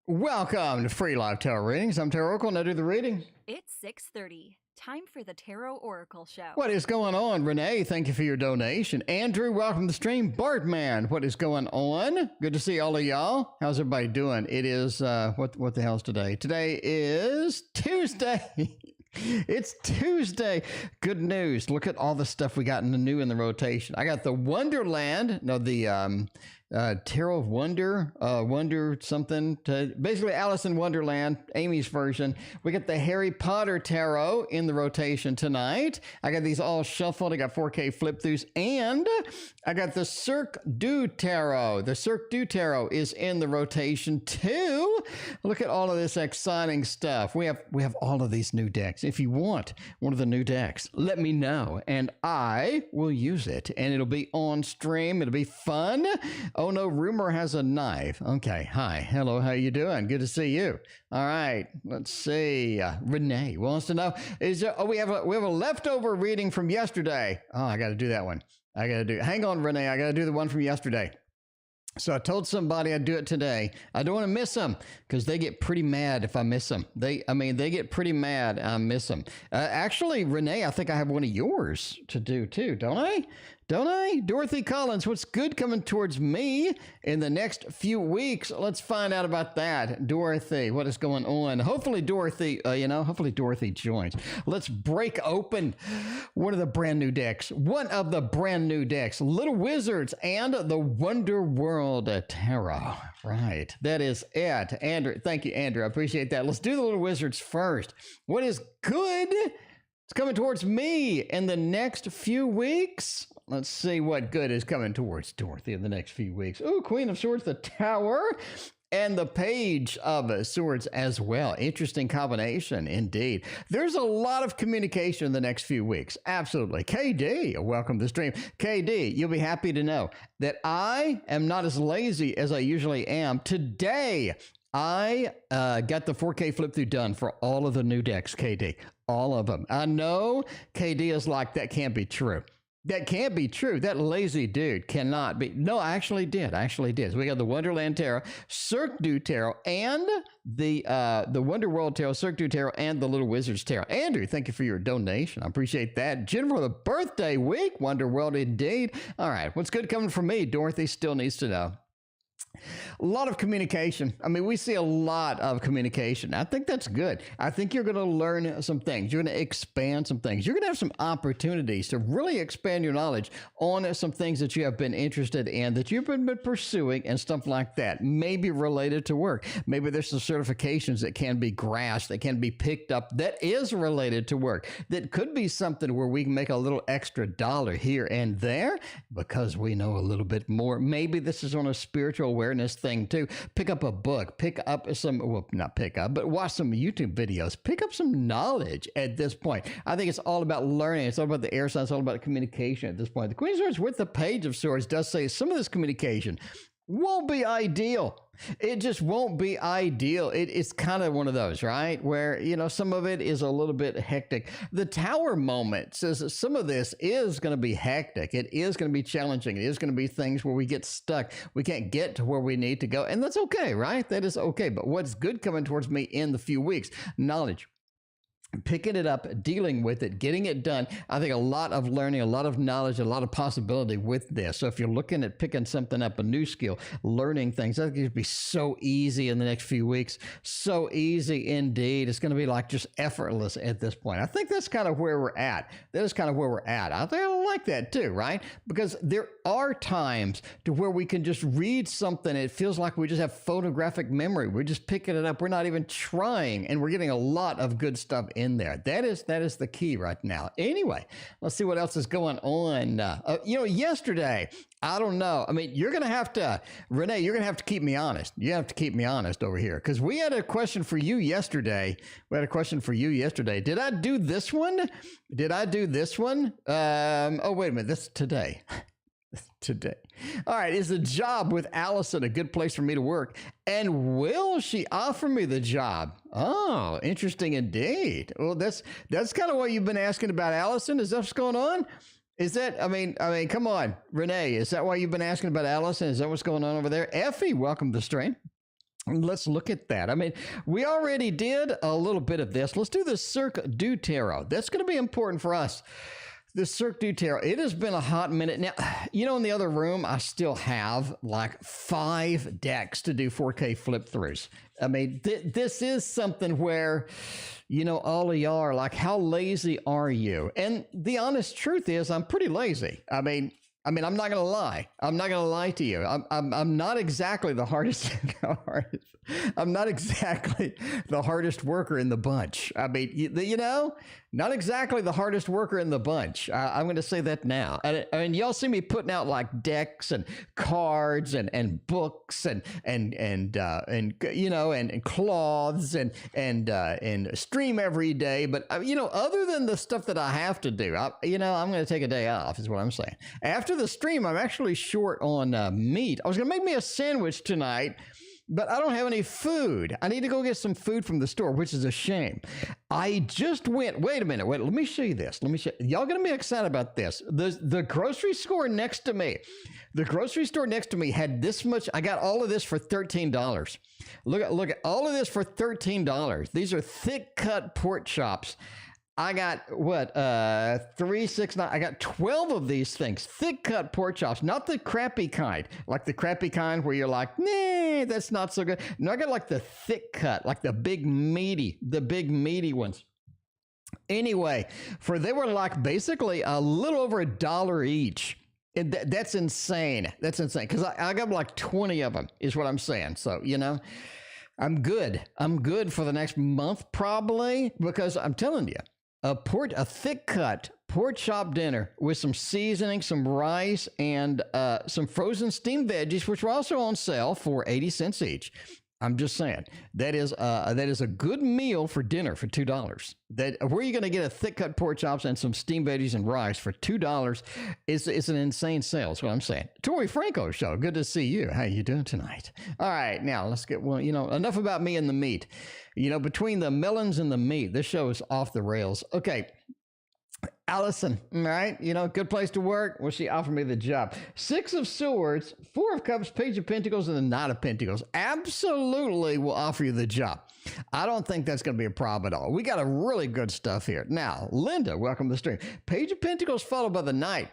Welcome to Free Live Tarot Readings. I'm Tarot Oracle and I do the reading. It's 6:30. Time for the Tarot Oracle Show. What is going on? Renee, thank you for your donation. Andrew, welcome to the stream. Bartman, what is going on? Good to see all of y'all. How's everybody doing? It is, what the hell's today? Today is Tuesday. It's Tuesday. Good news. Look at all the stuff we got in the rotation. I got the Wonderland. No, the Tarot of Wonder, Wonder something. Basically, Alice in Wonderland, Amy's version. We got the Harry Potter Tarot in the rotation tonight. I got these all shuffled. I got 4K flip-throughs. And I got the Cirque du Tarot. The Cirque du Tarot is in the rotation too. Look at all of this exciting stuff. We have all of these new decks. If you want one of the new decks, let me know, and I will use it. And it'll be on stream. It'll be fun. Oh no, Rumor has a knife. Okay, hi, hello, how you doing? Good to see you. All right, let's see. Renee wants to know, is there, we have a leftover reading from yesterday. Oh, I got to do that one. Hang on, Renee, I got to do the one from yesterday. So I told somebody I'd do it today. I don't want to miss them because they get pretty mad if I miss them. They get pretty mad I miss them. Actually, Renee, I think I have one of yours to do too, don't I? Don't I? Dorothy Collins, what's good coming towards me in the next few weeks? Let's find out about that. Dorothy, what is going on? Hopefully Dorothy, hopefully Dorothy joins. Let's break open one of the brand new decks. Little Wizards and the Wonder World Tarot. Right, that is it. Andrew, thank you, Andrew. I appreciate that. Let's do the Little Wizards first. What is good? It's coming towards me in the next few weeks. Let's see what good is coming towards Dorothy in the next few weeks. Oh, Queen of Swords, the Tower, and the Page of Swords as well. Interesting combination indeed. There's a lot of communication in the next few weeks. Absolutely. KD, welcome to the stream. KD, you'll be happy to know that I am not as lazy as I usually am. Today, I got the 4K flip through done for all of the new decks, KD. All of them. I know KD is like, that can't be true. That can't be true. That lazy dude cannot be. No, I actually did. So we got the Wonderland Tarot, Cirque du Tarot, and the Wonder World Tarot, Cirque du Tarot, and the Little Wizards Tarot. Andrew, thank you for your donation. I appreciate that. Jennifer, the birthday week. Wonder World indeed. All right. What's good coming from me? Dorothy still needs to know. A lot of communication. I mean, we see a lot of communication. I think that's good. I think you're going to learn some things. You're going to expand some things. You're going to have some opportunities to really expand your knowledge on some things that you have been interested in, that you've been pursuing and stuff like that. Maybe related to work. Maybe there's some certifications that can be grasped, that can be picked up, that is related to work. That could be something where we can make a little extra dollar here and there because we know a little bit more. Maybe this is on a spiritual awareness thing too. Pick up a book, pick up some, well, not pick up, but watch some YouTube videos, pick up some knowledge at this point. I think it's all about learning. It's all about the air sign. It's all about communication at this point. The Queen of Swords with the Page of Swords does say some of this communication won't be ideal. It just won't be ideal. It's kind of one of those, right? Where, some of it is a little bit hectic. The Tower moment says that some of this is going to be hectic. It is going to be challenging. It is going to be things where we get stuck. We can't get to where we need to go. And that's okay, right? That is okay. But what's good coming towards me in the few weeks? Knowledge. Picking it up, dealing with it, getting it done. I think a lot of learning, a lot of knowledge, a lot of possibility with this. So if you're looking at picking something up, a new skill, learning things, that's going to be so easy in the next few weeks. So easy indeed. It's going to be like just effortless at this point. I think that's kind of where we're at. That is kind of where we're at. I think I like that too, right? Because there are times to where we can just read something. It feels like we just have photographic memory. We're just picking it up. We're not even trying, and we're getting a lot of good stuff in there. That is the key right now. Anyway, let's see what else is going on. Yesterday, I don't know. I mean, you're going to have to, Renee, you're going to have to keep me honest. You have to keep me honest over here because we had a question for you yesterday. Did I do this one? Oh, wait a minute. This is today. Today. All right. Is the job with Allison a good place for me to work? And will she offer me the job? Oh, interesting indeed. Well, that's kind of what you've been asking about Allison. Is that what's going on? Is that, I mean, come on, Renee, is that why you've been asking about Allison? Is that what's going on over there? Effie, welcome to the stream. Let's look at that. I mean, we already did a little bit of this. Let's do the Cirque du Tarot. That's going to be important for us. The Cirque du Tarot. It has been a hot minute. Now, in the other room, I still have like 5 decks to do 4K flip throughs. I mean, this is something where, all of y'all are like, how lazy are you? And the honest truth is I'm pretty lazy. I mean, I'm not gonna lie. I'm not gonna lie to you. I'm not exactly the hardest. I'm not exactly the hardest worker in the bunch. I mean, not exactly the hardest worker in the bunch. I'm going to say that now. And y'all see me putting out like decks and cards and books and cloths and stream every day. But other than the stuff that I have to do, I'm going to take a day off. Is what I'm saying. After the stream, I'm actually short on meat. I was going to make me a sandwich tonight, but I don't have any food. I need to go get some food from the store, which is a shame. I just went, wait a minute, let me show you this. Y'all going to be excited about this. The grocery store next to me, had this much. I got all of this for $13. Look at all of this for $13. These are thick cut pork chops. I got 3, 6, 9. I got 12 of these things, thick cut pork chops, not the crappy kind, like the crappy kind where you're like, nah, that's not so good. No, I got like the thick cut, like the big meaty ones. Anyway, they were like basically a little over $1 each. That's insane. Because I got like 20 of them is what I'm saying. So, I'm good. I'm good for the next month probably, because I'm telling you, a thick cut pork chop dinner with some seasoning, some rice, and some frozen steamed veggies, which were also on sale for 80 cents each. I'm just saying that is a good meal for dinner for $2. Where are you going to get a thick cut pork chops and some steamed veggies and rice for $2? It's an insane sale. That's what I'm saying. Tori Franco show. Good to see you. How you doing tonight? All right, now let's get enough about me and the meat. Between the melons and the meat, this show is off the rails. Okay. Allison, right? Good place to work. Well, she offered me the job. 6 of Swords, 4 of Cups, Page of Pentacles, and the Knight of Pentacles. Absolutely will offer you the job. I don't think that's going to be a problem at all. We got a really good stuff here. Now, Linda, welcome to the stream. Page of Pentacles followed by the Knight.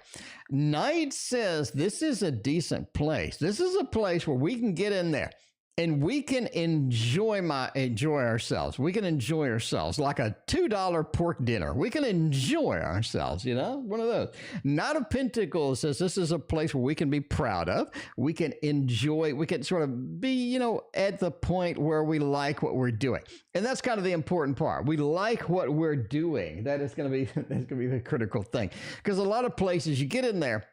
Knight says this is a decent place. This is a place where we can get in there. And we can enjoy ourselves. We can enjoy ourselves like a $2 pork dinner. We can enjoy ourselves, one of those. Knight of Pentacles says this is a place where we can be proud of. We can enjoy, we can sort of be, at the point where we like what we're doing. And that's kind of the important part. We like what we're doing. That's going to be the critical thing. Because a lot of places you get in there,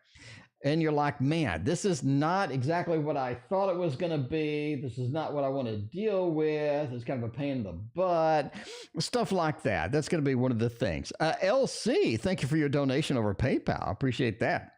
and you're like, man, this is not exactly what I thought it was going to be. This is not what I want to deal with. It's kind of a pain in the butt. Stuff like that. That's going to be one of the things. LC, thank you for your donation over PayPal. I appreciate that.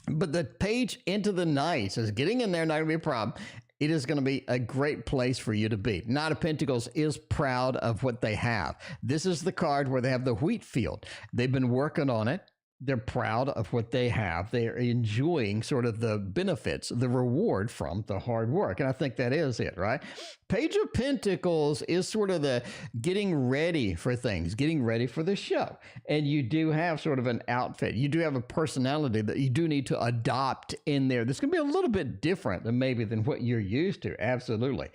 But the Page into the Night says getting in there not going to be a problem. It is going to be a great place for you to be. Knight of Pentacles is proud of what they have. This is the card where they have the wheat field. They've been working on it. They're proud of what they have. They're enjoying sort of the benefits, the reward from the hard work. And I think that is it, right? Page of Pentacles is sort of the getting ready for things, getting ready for the show. And you do have sort of an outfit. You do have a personality that you do need to adopt in there. This can be a little bit different than what you're used to. Absolutely.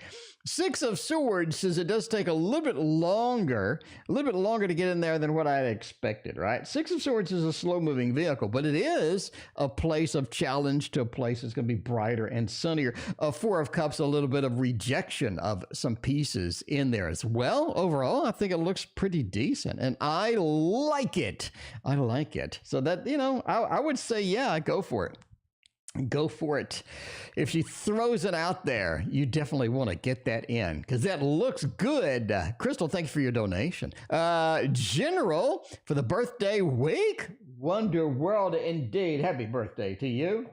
6 of Swords says it does take a little bit longer to get in there than what I had expected, right? 6 of Swords is a slow-moving vehicle, but it is a place of challenge to a place that's going to be brighter and sunnier. 4 of Cups, a little bit of rejection of some pieces in there as well. Overall, I think it looks pretty decent, and I like it. So that, I would say, yeah, go for it. Go for it. If she throws it out there, you definitely want to get that in because that looks good. Crystal, thank you for your donation. General, for the birthday week, Wonder World indeed. Happy birthday to you.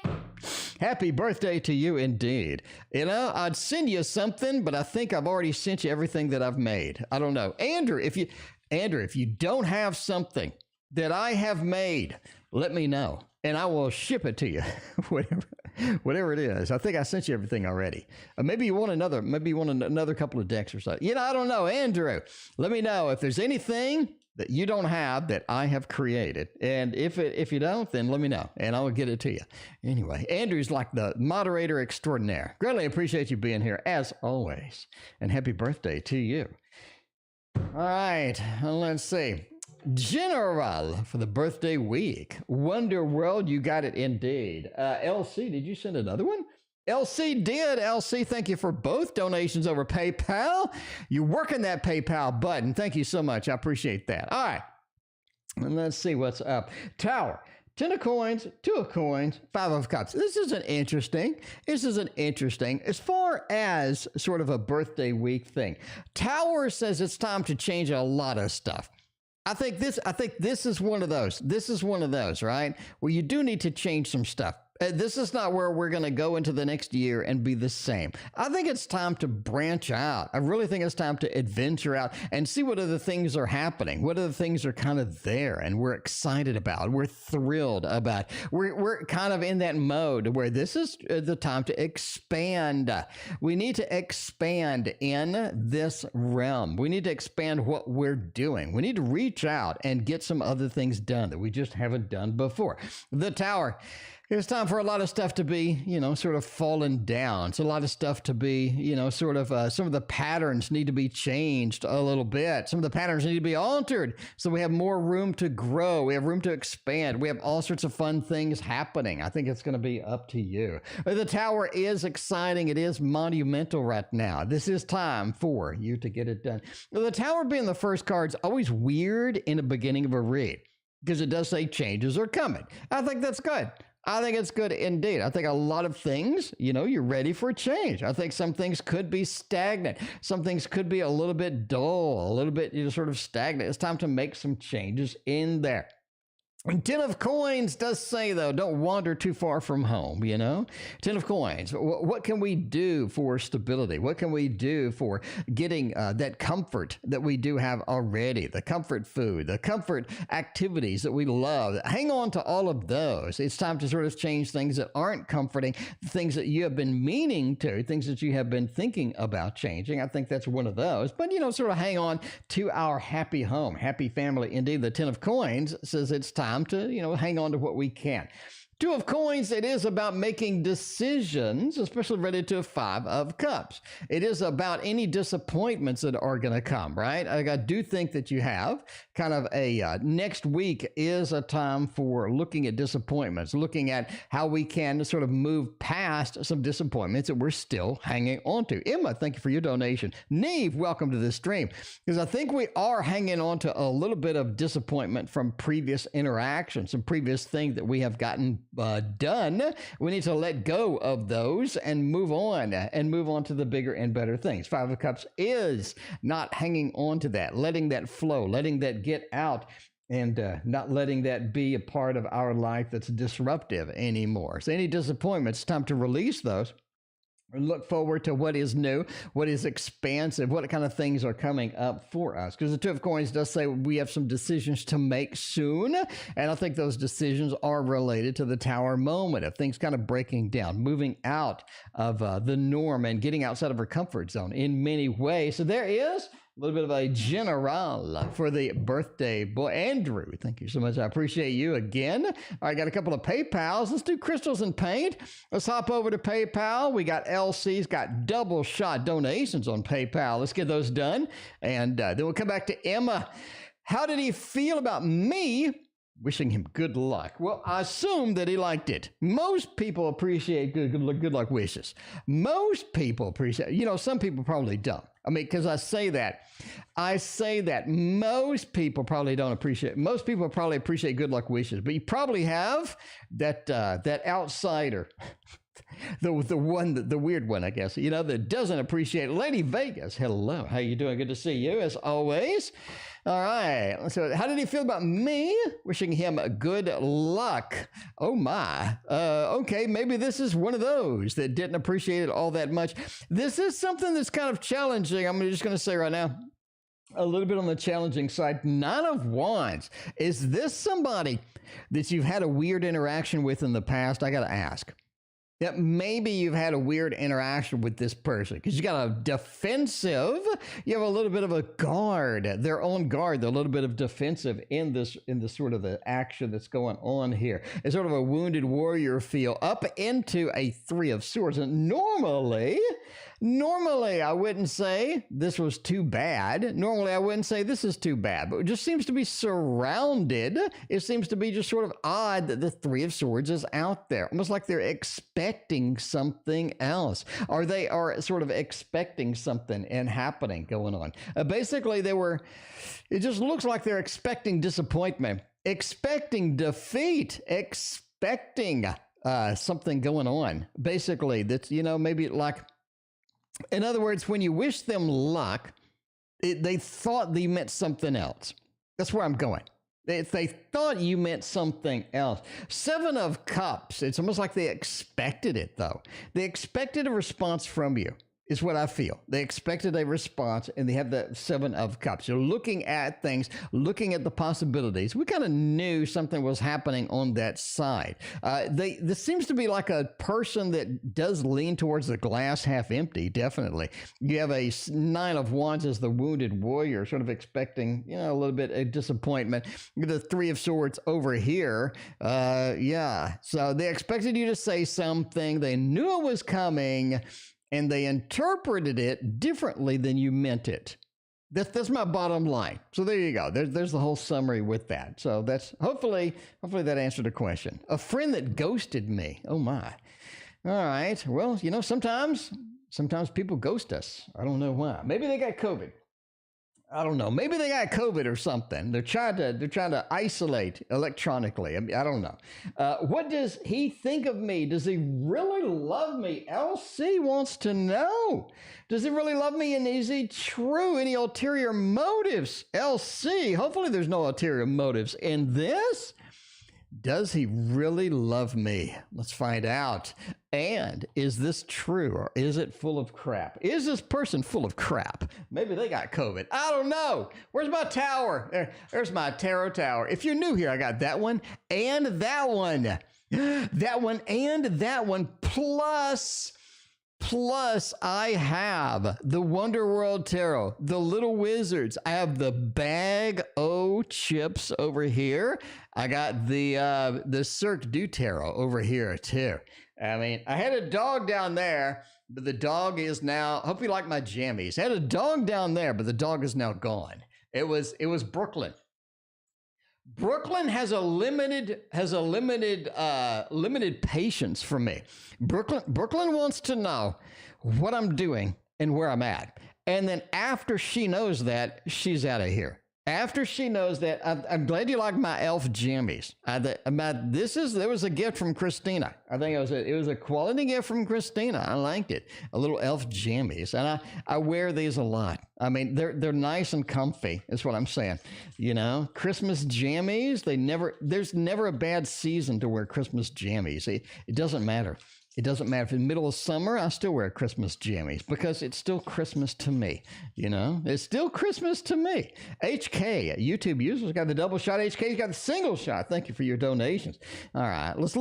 Happy birthday. Happy birthday to you indeed. I'd send you something, but I think I've already sent you everything that I've made. I don't know. Andrew, if you don't have something that I have made, let me know and I will ship it to you. Whatever. Whatever it is. I think I sent you everything already. Maybe you want another. Maybe you want another couple of decks or so. I don't know. Andrew, let me know if there's anything that you don't have that I have created. And if you don't, then let me know, and I'll get it to you. Anyway, Andrew's like the moderator extraordinaire. Greatly appreciate you being here, as always. And happy birthday to you. All right, let's see. General for the birthday week. Wonder World, you got it indeed. LC, did you send another one? LC did. LC, thank you for both donations over PayPal. You're working that PayPal button. Thank you so much. I appreciate that. All right. And let's see what's up. Tower. 10 of coins, 2 of coins, 5 of cups. This isn't interesting. As far as sort of a birthday week thing. Tower says it's time to change a lot of stuff. I think this is one of those. This is one of those, right? Where you do need to change some stuff. This is not where we're going to go into the next year and be the same. I think it's time to branch out. I really think it's time to adventure out and see what other things are happening, what other things are kind of there and we're excited about, we're thrilled about. We're kind of in that mode where this is the time to expand. We need to expand in this realm. We need to expand what we're doing. We need to reach out and get some other things done that we just haven't done before. The Tower. It's time for a lot of stuff to be, sort of fallen down. It's a lot of stuff to be, sort of, some of the patterns need to be changed a little bit. Some of the patterns need to be altered so we have more room to grow. We have room to expand. We have all sorts of fun things happening. I think it's going to be up to you. The Tower is exciting. It is monumental right now. This is time for you to get it done. The Tower being the first card is always weird in the beginning of a read because it does say changes are coming. I think that's good. I think it's good indeed. I think a lot of things, you're ready for change. I think some things could be stagnant. Some things could be a little bit dull, a little bit sort of stagnant. It's time to make some changes in there. And 10 of coins does say, though, don't wander too far from home, 10 of coins. What can we do for stability? What can we do for getting that comfort that we do have already? The comfort food, the comfort activities that we love. Hang on to all of those. It's time to sort of change things that aren't comforting, things that you have been meaning to, things that you have been thinking about changing. I think that's one of those. But, sort of hang on to our happy home, happy family. Indeed, the 10 of coins says it's time to, hang on to what we can. 2 of coins, it is about making decisions, especially related to 5 of cups. It is about any disappointments that are going to come, right? I do think that you have kind of a next week is a time for looking at disappointments, looking at how we can sort of move past some disappointments that we're still hanging on to. Emma, thank you for your donation. Neve, welcome to the stream. Because I think we are hanging on to a little bit of disappointment from previous interactions, some previous things that we have gotten done. We need to let go of those and move on to the bigger and better things. 5 of Cups is not hanging on to that, letting that flow, letting that get out, and not letting that be a part of our life that's disruptive anymore. So any disappointments, it's time to release those. Look forward to what is new, what is expansive, what kind of things are coming up for us. Because the 2 of coins does say we have some decisions to make soon. And I think those decisions are related to the Tower moment of things kind of breaking down, moving out of the norm and getting outside of our comfort zone in many ways. So there is a little bit of a general for the birthday boy. Andrew, thank you so much. I appreciate you again. All right, got a couple of PayPals. Let's do crystals and paint. Let's hop over to PayPal. We got LC's got double shot donations on PayPal. Let's get those done. And then we'll come back to Emma. How did he feel about me wishing him good luck? Well, I assume that he liked it. Most people appreciate good luck wishes. Most people appreciate, some people probably don't. I mean, because I say that most people probably don't appreciate. Most people probably appreciate good luck wishes, but you probably have that outsider, the weird one, I guess. That doesn't appreciate. Lady Vegas, hello, how you doing? Good to see you as always. All right. So, how did he feel about me wishing him good luck? Oh my. Okay, maybe this is one of those that didn't appreciate it all that much. This is something that's kind of challenging. I'm just going to say right now, a little bit on the challenging side. 9 of Wands. Is this somebody that you've had a weird interaction with in the past? I got to ask. that maybe you've had a weird interaction with this person because you got a defensive, you have a little bit of a guard, they're on guard, they're a little bit of defensive in this sort of the action that's going on here. It's sort of a wounded warrior feel up into a Three of Swords. And normally I wouldn't say this was too bad. Normally I wouldn't say this is too bad, but it just seems to be surrounded. It seems to be just sort of odd that the Three of Swords is out there, almost like they're expecting something else, or they are sort of expecting something and happening going on. Basically, it just looks like they're expecting disappointment, expecting defeat, expecting something going on. Basically, that's, maybe like, in other words, when you wish them luck, they thought they meant something else. That's where I'm going. If they thought you meant something else. Seven of Cups, it's almost like they expected it, though. They expected a response from you, is what I feel. They expected a response, and they have the Seven of Cups. You're looking at things, looking at the possibilities. We kind of knew something was happening on that side. This seems to be like a person that does lean towards the glass half empty, definitely. You have a Nine of Wands as the wounded warrior, sort of expecting, a little bit of disappointment. The Three of Swords over here, So they expected you to say something. They knew it was coming, and they interpreted it differently than you meant it. That's my bottom line. So there you go. There's the whole summary with that. So that's hopefully that answered the question. A friend that ghosted me. Oh my. All right. Well, sometimes people ghost us. I don't know why. Maybe they got COVID. I don't know. Maybe they got COVID or something. They're trying to isolate electronically. I don't know. What does he think of me? Does he really love me? LC wants to know. Does he really love me? And is he true? Any ulterior motives? LC, hopefully there's no ulterior motives in this. Does he really love me? Let's find out. And is this true, or is it full of crap? Is this person full of crap? Maybe they got COVID. I don't know. Where's my tower? There's my tarot tower. If you're new here, I got that one and that one. That one and that one. Plus, I have the Wonder World Tarot, the Little Wizards. I have the Bag O chips over here. I got the Cirque du Tarot over here too. I mean, I had a dog down there, but the dog is now. Hope you like my jammies. I had a dog down there, but the dog is now gone. It was Brooklyn. Brooklyn has a limited patience for me. Brooklyn wants to know what I'm doing and where I'm at. And then after she knows that, she's out of here. After she knows that, I'm glad you like my elf jammies. There was a gift from Christina. I think it was a quality gift from Christina. I liked it. A little elf jammies, and I wear these a lot. I mean, they're nice and comfy. Is what I'm saying. Christmas jammies. There's never a bad season to wear Christmas jammies. It doesn't matter. It doesn't matter if in the middle of summer, I still wear Christmas jammies because it's still Christmas to me. It's still Christmas to me. HK, YouTube users, got the double shot. HK's got the single shot. Thank you for your donations. All right, let's do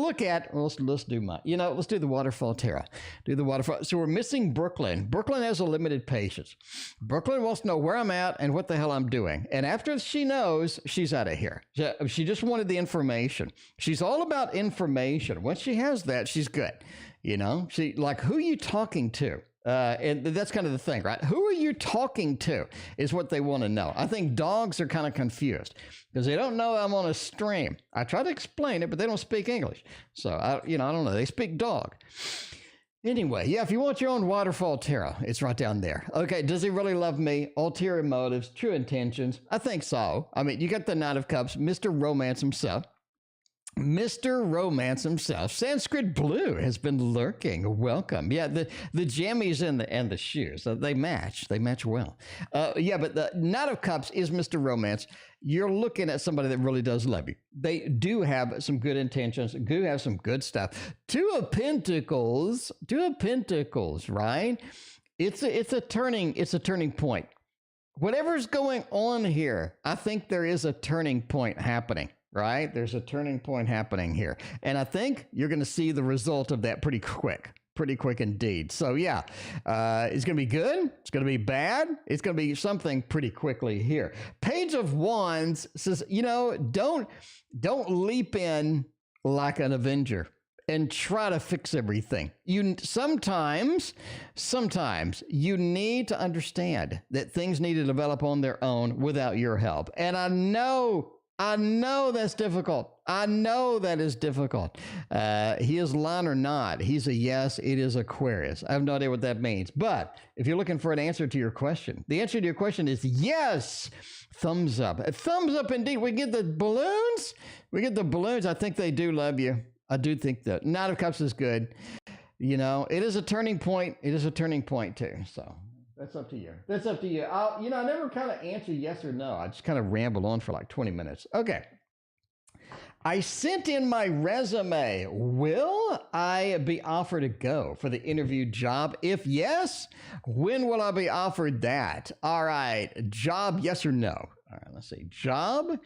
let's do the Waterfall Tarot. Do the Waterfall. So we're missing Brooklyn. Brooklyn has a limited patience. Brooklyn wants to know where I'm at and what the hell I'm doing. And after she knows, she's out of here. She just wanted the information. She's all about information. Once she has that, she's good. She like, who are you talking to? And that's kind of the thing, right? Who are you talking to is what they want to know. I think dogs are kind of confused because they don't know I'm on a stream. I try to explain it, but they don't speak English. So, I don't know. They speak dog. Anyway, if you want your own Waterfall Tarot, it's right down there. Okay, does he really love me? Ulterior motives, true intentions? I think so. I mean, you got the Knight of Cups, Mr. Romance himself. Mr. Romance himself. Sanskrit Blue has been lurking. Welcome. Yeah, the jammies and the shoes, they match. They match well. But the Knight of Cups is Mr. Romance. You're looking at somebody that really does love you. They do have some good intentions, do have some good stuff. Two of Pentacles, right? It's a turning point. Whatever's going on here, I think there is a turning point happening. right? There's a turning point happening here. And I think you're going to see the result of that pretty quick indeed. So yeah, it's going to be good. It's going to be bad. It's going to be something pretty quickly here. Page of Wands says, don't leap in like an Avenger and try to fix everything. Sometimes you need to understand that things need to develop on their own without your help. And I know that's difficult. I know that is difficult. He is lying or not. He's a yes. It is Aquarius. I have no idea what that means. But if you're looking for an answer to your question, the answer to your question is yes. Thumbs up. A thumbs up indeed. We get the balloons. I think they do love you. I do think that Knight of Cups is good. It is a turning point. It is a turning point too. So that's up to you. I never kind of answer yes or no. I just kind of ramble on for like 20 minutes. Okay. I sent in my resume. Will I be offered a go for the interview job? If yes, when will I be offered that? All right. Job, yes or no? All right, let's see. Job,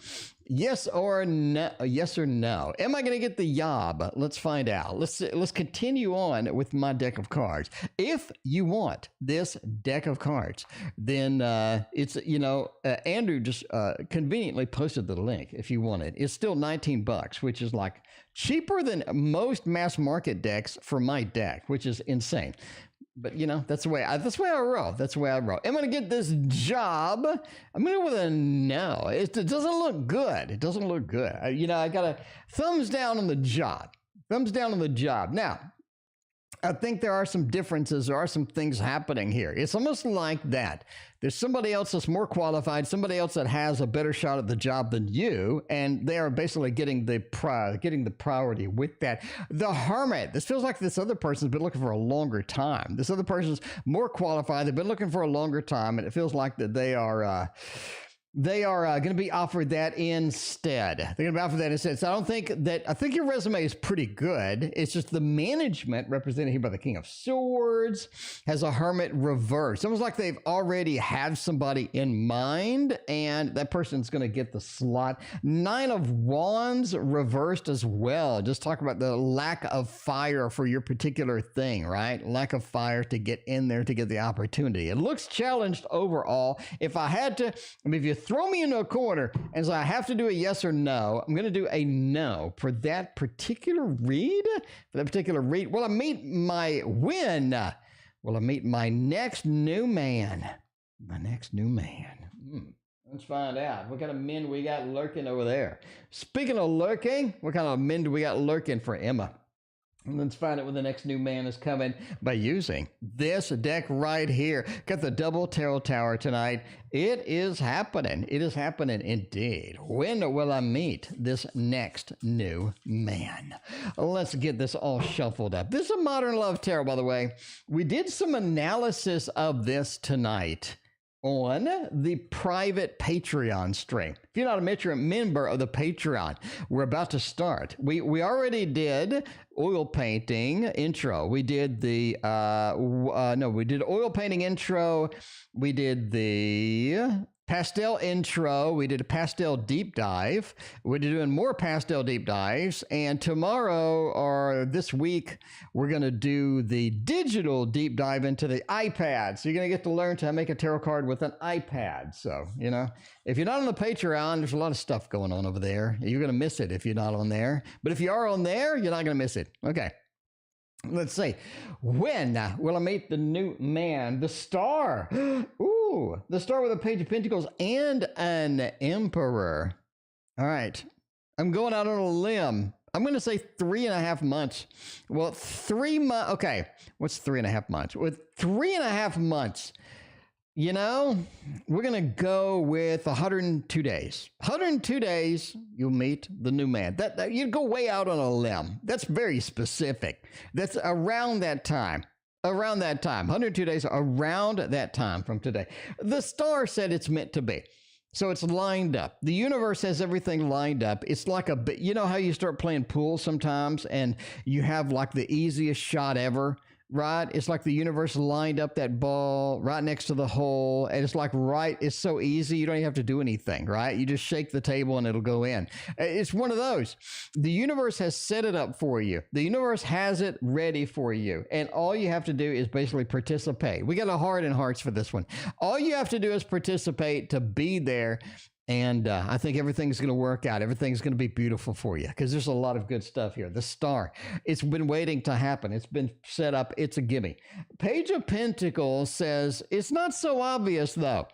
yes or no? Yes or no? Am I going to get the job? Let's find out. Let's continue on with my deck of cards. If you want this deck of cards, then it's Andrew just conveniently posted the link. If you want it, it's still $19, which is like cheaper than most mass market decks for my deck, which is insane. But that's the way I roll. Am I gonna get this job? I'm gonna go with a no. It doesn't look good. I got a thumbs down on the job. Now, I think there are some differences. There are some things happening here. It's almost like that. There's somebody else that's more qualified, somebody else that has a better shot at the job than you, and they are basically getting the priority with that. The Hermit. This feels like this other person's been looking for a longer time. This other person's more qualified. They've been looking for a longer time, and it feels like that they are going to be offered that instead. They're going to be offered that instead. So I think your resume is pretty good. It's just the management, represented here by the King of Swords, has a Hermit reversed. Almost like they've already had somebody in mind, and that person's going to get the slot. Nine of Wands reversed as well. Just talk about the lack of fire for your particular thing, right? Lack of fire to get in there to get the opportunity. It looks challenged overall. If you throw me into a corner and say I have to do a yes or no, I'm going to do a no for that particular read. Will I meet my win? Will I meet my next new man? Let's find out. What kind of men we got lurking over there? Speaking of lurking, what kind of men do we got lurking for Emma? And let's find out when the next new man is coming by using this deck right here. Got the double tarot tower tonight. It is happening. It is happening indeed. When will I meet this next new man? Let's get this all shuffled up. This is a Modern Love Tarot, by the way. We did some analysis of this tonight on the private Patreon stream. If you're not a member of the Patreon, we're about to start. We already did oil painting intro. We did the we did oil painting intro. We did the pastel intro. We did a pastel deep dive. We're doing more pastel deep dives. And tomorrow or this week, we're going to do the digital deep dive into the iPad. So you're going to get to learn to make a tarot card with an iPad. So, if you're not on the Patreon, there's a lot of stuff going on over there. You're going to miss it if you're not on there. But if you are on there, you're not going to miss it. Okay. Let's see. When will I meet the new man? The Star. Ooh, the Star with a Page of Pentacles and an Emperor. All right. I'm going out on a limb. I'm going to say 3.5 months. Well, 3 months. Okay. What's 3.5 months? With 3.5 months, we're going to go with 102 days. 102 days, you'll meet the new man. That you go way out on a limb. That's very specific. That's around that time. 102 days around that time from today. The Star said it's meant to be. So it's lined up. The universe has everything lined up. It's like how you start playing pool sometimes and you have like the easiest shot ever. right? It's like the universe lined up that ball right next to the hole. And it's like, right, it's so easy. You don't even have to do anything, right? You just shake the table and it'll go in. It's one of those. The universe has set it up for you. The universe has it ready for you. And all you have to do is basically participate. We got a heart and hearts for this one. All you have to do is participate to be there. And I think everything's going to work out. Everything's going to be beautiful for you because there's a lot of good stuff here. The star, it's been waiting to happen. It's been set up. It's a gimme. Page of Pentacles says, it's not so obvious, though.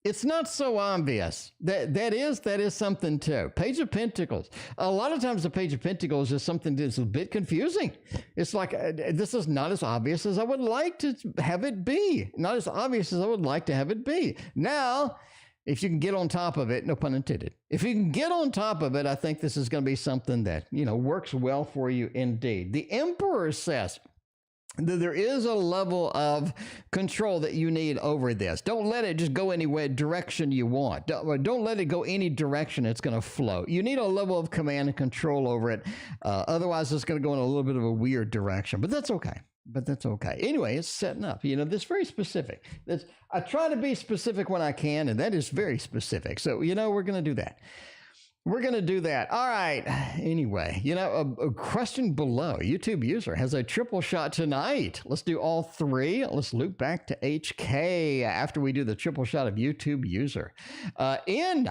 It's not so obvious. That is something, too. Page of Pentacles. A lot of times the Page of Pentacles is something that's a bit confusing. It's like, this is not as obvious as I would like to have it be. Not as obvious as I would like to have it be. Now, if you can get on top of it, no pun intended. If you can get on top of it, I think this is going to be something that, works well for you indeed. The Emperor says that there is a level of control that you need over this. Don't let it just go any direction you want. Don't let it go any direction it's going to flow. You need a level of command and control over it. Otherwise, it's going to go in a little bit of a weird direction, but that's okay. Anyway, it's setting up. This very specific. I try to be specific when I can, and that is very specific. So, we're going to do that. All right. Anyway, a question below. YouTube user has a triple shot tonight. Let's do all three. Let's loop back to HK after we do the triple shot of YouTube user. And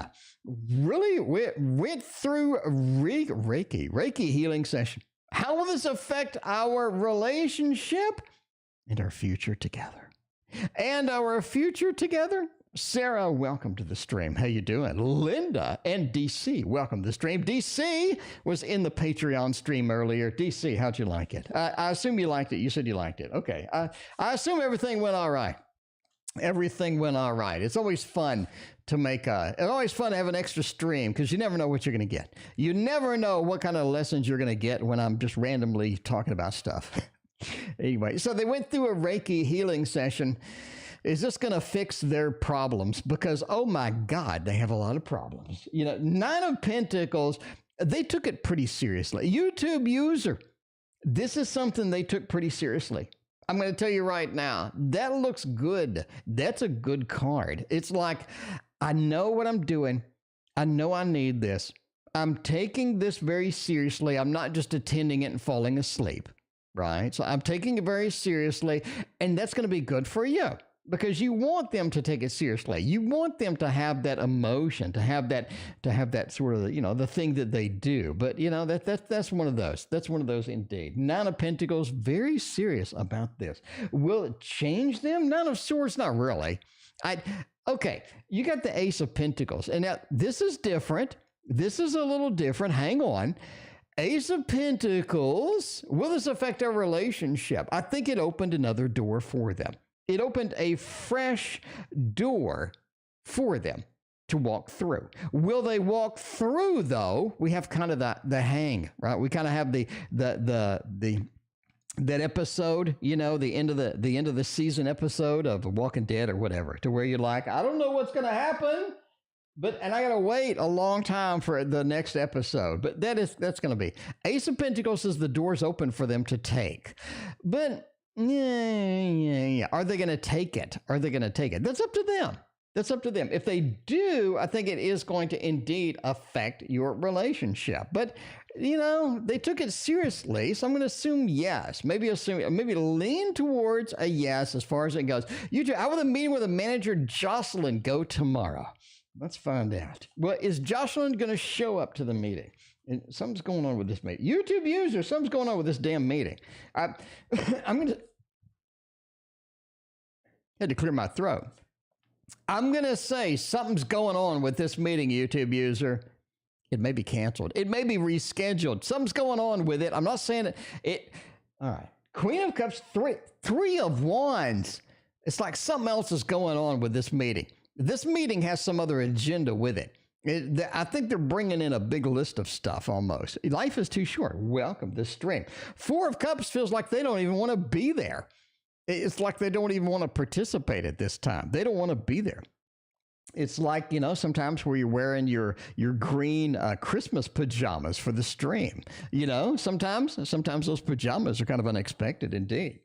really went through Reiki healing session. How will this affect our relationship and our future together? Sarah, welcome to the stream. How you doing? Linda and DC, welcome to the stream. DC was in the Patreon stream earlier. DC, how'd you like it? I assume you liked it. You said you liked it. Okay. I assume everything went all right. It's always fun to have an extra stream because you never know what you're going to get. You never know what kind of lessons you're going to get when I'm just randomly talking about stuff. Anyway, so they went through a Reiki healing session. Is this going to fix their problems? Because, oh my God, they have a lot of problems. Nine of Pentacles, they took it pretty seriously. YouTube user, this is something they took pretty seriously. I'm going to tell you right now, that looks good. That's a good card. It's like, I know what I'm doing. I know I need this. I'm taking this very seriously. I'm not just attending it and falling asleep, right? So I'm taking it very seriously, and that's going to be good for you because you want them to take it seriously. You want them to have that emotion, to have that sort of, the thing that they do. But, that's one of those. That's one of those indeed. Nine of Pentacles, very serious about this. Will it change them? Nine of Swords, not really. Okay, you got the Ace of Pentacles. And now this is different. This is a little different. Hang on. Ace of Pentacles, will this affect our relationship? I think it opened another door for them. It opened a fresh door for them to walk through. Will they walk through, though? We have kind of the hang, right? We kind of have that episode, the end of the season episode of Walking Dead or whatever, to where you're like, I don't know what's going to happen, and I got to wait a long time for the next episode. But that's going to be Ace of Pentacles says the door's open for them to take, but. Yeah. Are they going to take it? That's up to them. If they do, I think it is going to indeed affect your relationship. But, they took it seriously, so I'm going to assume yes. Maybe lean towards a yes as far as it goes. How will the meeting with the manager Jocelyn go tomorrow? Let's find out. Well, is Jocelyn going to show up to the meeting? And something's going on with this meeting. YouTube user, something's going on with this damn meeting. I'm going to... had to clear my throat. I'm going to say something's going on with this meeting, YouTube user. It may be canceled. It may be rescheduled. Something's going on with it. I'm not saying it. All right. Queen of Cups, three of Wands. It's like something else is going on with this meeting. This meeting has some other agenda with it. I think they're bringing in a big list of stuff almost. Life is too short. Welcome to the stream. Four of Cups feels like they don't even want to be there. It's like they don't even want to participate at this time. They don't want to be there. It's like, sometimes where you're wearing your green Christmas pajamas for the stream. Sometimes those pajamas are kind of unexpected indeed.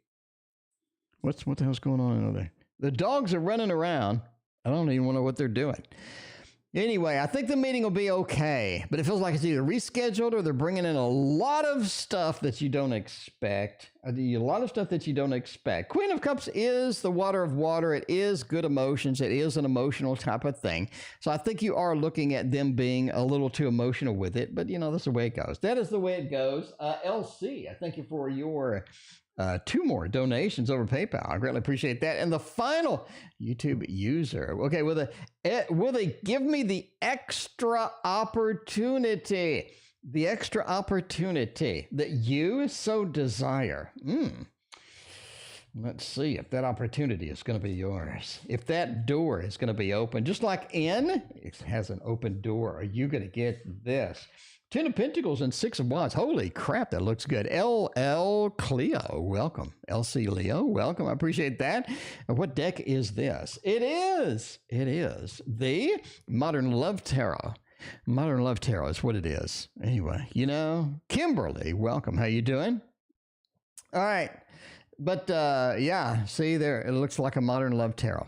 What the hell's going on over there? The dogs are running around. I don't even know what they're doing. Anyway, I think the meeting will be okay, but it feels like it's either rescheduled or they're bringing in a lot of stuff that you don't expect. A lot of stuff that you don't expect. Queen of Cups is the water of water. It is good emotions. It is an emotional type of thing. So I think you are looking at them being a little too emotional with it, but that's the way it goes. That is the way it goes. LC, I thank you for your 2 more donations over PayPal. I greatly appreciate that. And the final YouTube user. Okay, will they give me the extra opportunity? The extra opportunity that you so desire. Let's see if that opportunity is going to be yours. If that door is going to be open, just like it has an open door. Are you going to get this? 10 of Pentacles and 6 of Wands. Holy crap, that looks good. LL Cleo, welcome. LC Leo, welcome. I appreciate that. What deck is this? It is the Modern Love Tarot. Modern Love Tarot is what it is. Anyway, Kimberly, welcome. How you doing? All right. But yeah, see there, it looks like a Modern Love Tarot.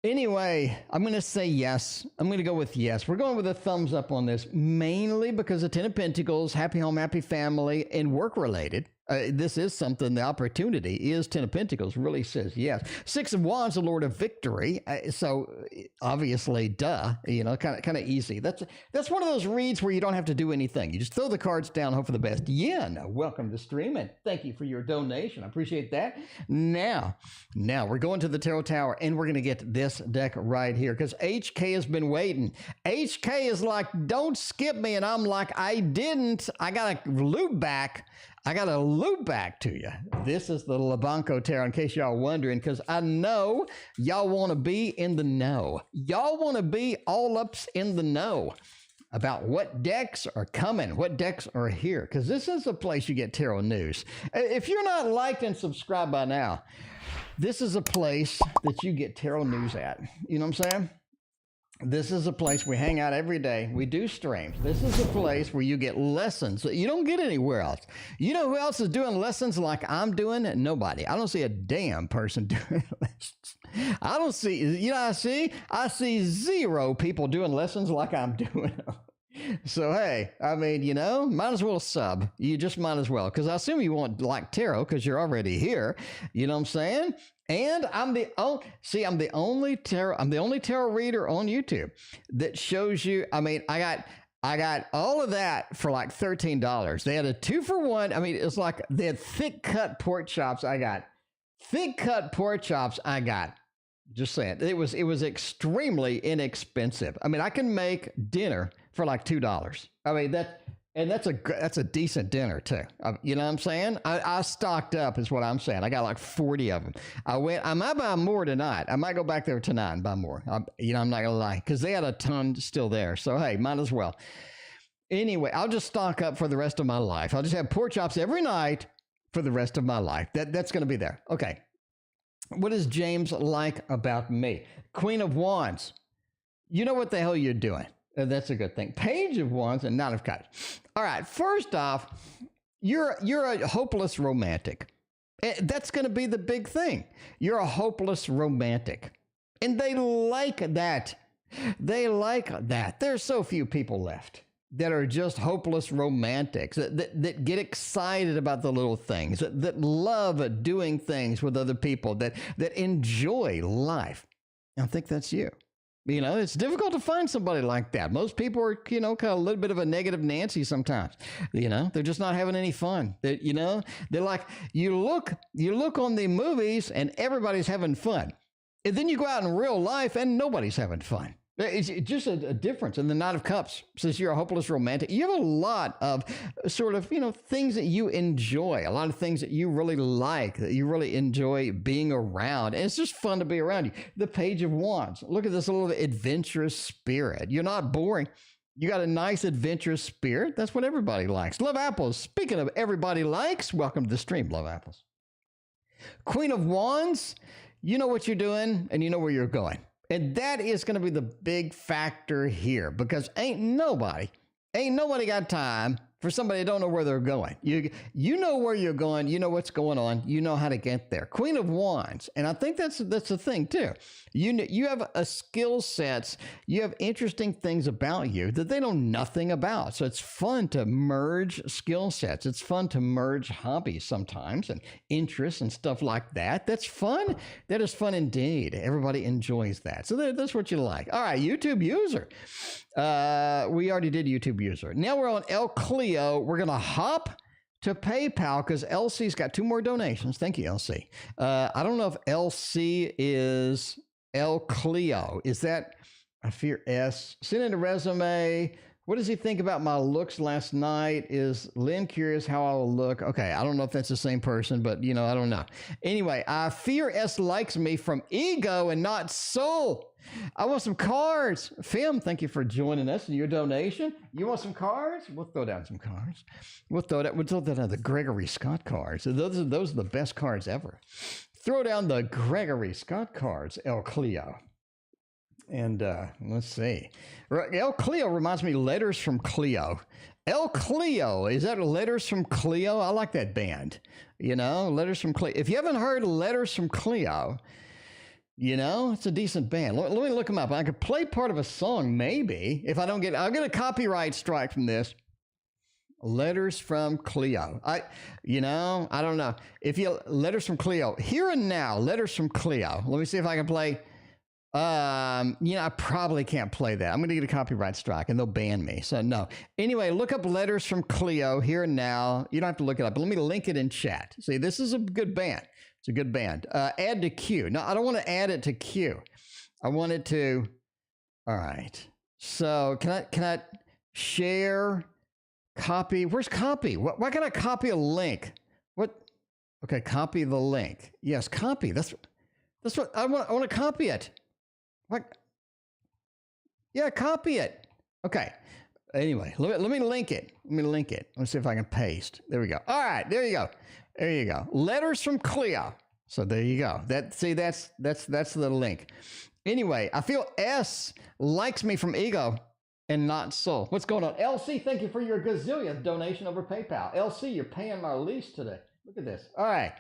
Anyway, I'm going to say yes. I'm going to go with yes. We're going with a thumbs up on this, mainly because of 10 of Pentacles, happy home, happy family, and work-related. This is something, the opportunity is 10 of Pentacles, really says yes. 6 of Wands, the Lord of Victory. So obviously, duh, kind of easy. That's one of those reads where you don't have to do anything. You just throw the cards down, hope for the best. Yen, welcome to stream, and thank you for your donation. I appreciate that. Now we're going to the Tarot Tower, and we're going to get this deck right here because HK has been waiting. HK is like, don't skip me, and I'm like, I didn't. I got to loop back. To you. This is the Labanco Tarot, in case y'all wondering, because I know y'all want to be in the know. Y'all want to be all ups in the know about what decks are coming, what decks are here, because this is a place you get tarot news. If you're not liked and subscribed by now, this is a place that you get tarot news at. You know what I'm saying? This is a place we hang out every day. We do streams. This is a place where you get lessons that you don't get anywhere else. You know who else is doing lessons like I'm doing? Nobody. I don't see a damn person doing lessons. I don't see, I see 0 people doing lessons like I'm doing. So, hey, I mean, might as well sub. You just might as well, because I assume you won't like tarot because you're already here. You know what I'm saying? And I'm the only tarot reader on YouTube that shows you. I mean, I got all of that for like $13. They had a 2-for-1. I mean, it's like they had thick cut pork chops. I got just saying, it was extremely inexpensive. I mean, I can make dinner for like $2. I mean, that's a decent dinner too. You know what I'm saying? I stocked up is what I'm saying. I got like 40 of them. I might buy more tonight. I might go back there tonight and buy more. I'm not gonna lie, because they had a ton still there. So hey, might as well. Anyway, I'll just stock up for the rest of my life. I'll just have pork chops every night for the rest of my life. That's gonna be there. Okay. What does James like about me? Queen of Wands. You know what the hell you're doing. That's a good thing. Page of Wands and Nine of Cups. All right. First off, you're a hopeless romantic. That's going to be the big thing. You're a hopeless romantic. And they like that. There's so few people left that are just hopeless romantics, that get excited about the little things, that love doing things with other people, that enjoy life. I think that's you. It's difficult to find somebody like that. Most people are, kind of a little bit of a negative Nancy sometimes. They're just not having any fun. They're like, you look on the movies and everybody's having fun. And then you go out in real life and nobody's having fun. It's just a difference. In the Knight of Cups, since you're a hopeless romantic, you have a lot of sort of, things that you enjoy, a lot of things that you really like, that you really enjoy being around. And it's just fun to be around you. The Page of Wands. Look at this little adventurous spirit. You're not boring. You got a nice adventurous spirit. That's what everybody likes. Love Apples. Speaking of everybody likes, welcome to the stream, Love Apples. Queen of Wands. You know what you're doing and you know where you're going. And that is going to be the big factor here, because ain't nobody got time for somebody that don't know where they're going. You know where you're going. You know what's going on. You know how to get there. Queen of Wands. And I think that's the thing too. You have a skill sets. You have interesting things about you that they know nothing about. So it's fun to merge skill sets. It's fun to merge hobbies sometimes and interests and stuff like that. That's fun. That is fun indeed. Everybody enjoys that. So that's what you like. All right, YouTube user. We already did YouTube user. Now we're on El Cleo. We're going to hop to PayPal because LC's got 2 more donations. Thank you, LC. I don't know if LC is El Cleo. Is that, I fear S. Send in a resume. What does he think about my looks last night? Is Lynn curious how I will look? Okay, I don't know if that's the same person, but, I don't know. Anyway, I fear S likes me from ego and not soul. I want some cards. Fim, thank you for joining us and your donation. You want some cards? We'll throw down some cards. We'll throw down the Gregory Scott cards. Those are the best cards ever. Throw down the Gregory Scott cards, El Cleo. And let's see. El Cleo reminds me Letters from Cleo. El Cleo, is that Letters from Cleo? I like that band. Letters from Cleo. If you haven't heard Letters from Cleo, it's a decent band. Let me look them up. I could play part of a song, maybe. If I don't I'll get a copyright strike from this. Letters from Cleo. I don't know. Letters from Cleo. Here and Now, Letters from Cleo. Let me see if I can play. I probably can't play that. I'm going to get a copyright strike and they'll ban me. So no. Anyway, look up Letters from Cleo, Here and Now. You don't have to look it up, but let me link it in chat. See, this is a good band. It's a good band. Add to queue. No, I don't want to add it to queue. I want it to. All right. So can I share? Copy. Where's copy? Why can't I copy a link? What? Okay, copy the link. Yes, copy. That's what I want. I want to copy it. What? Yeah, copy it. Okay. Anyway, let me link it. Let's see if I can paste. There we go. All right, there you go. Letters from Cleo. So there you go. That's the link. Anyway, I feel S likes me from ego and not soul. What's going on? LC, thank you for your gazillionth donation over PayPal. LC, you're paying my lease today. Look at this. All right.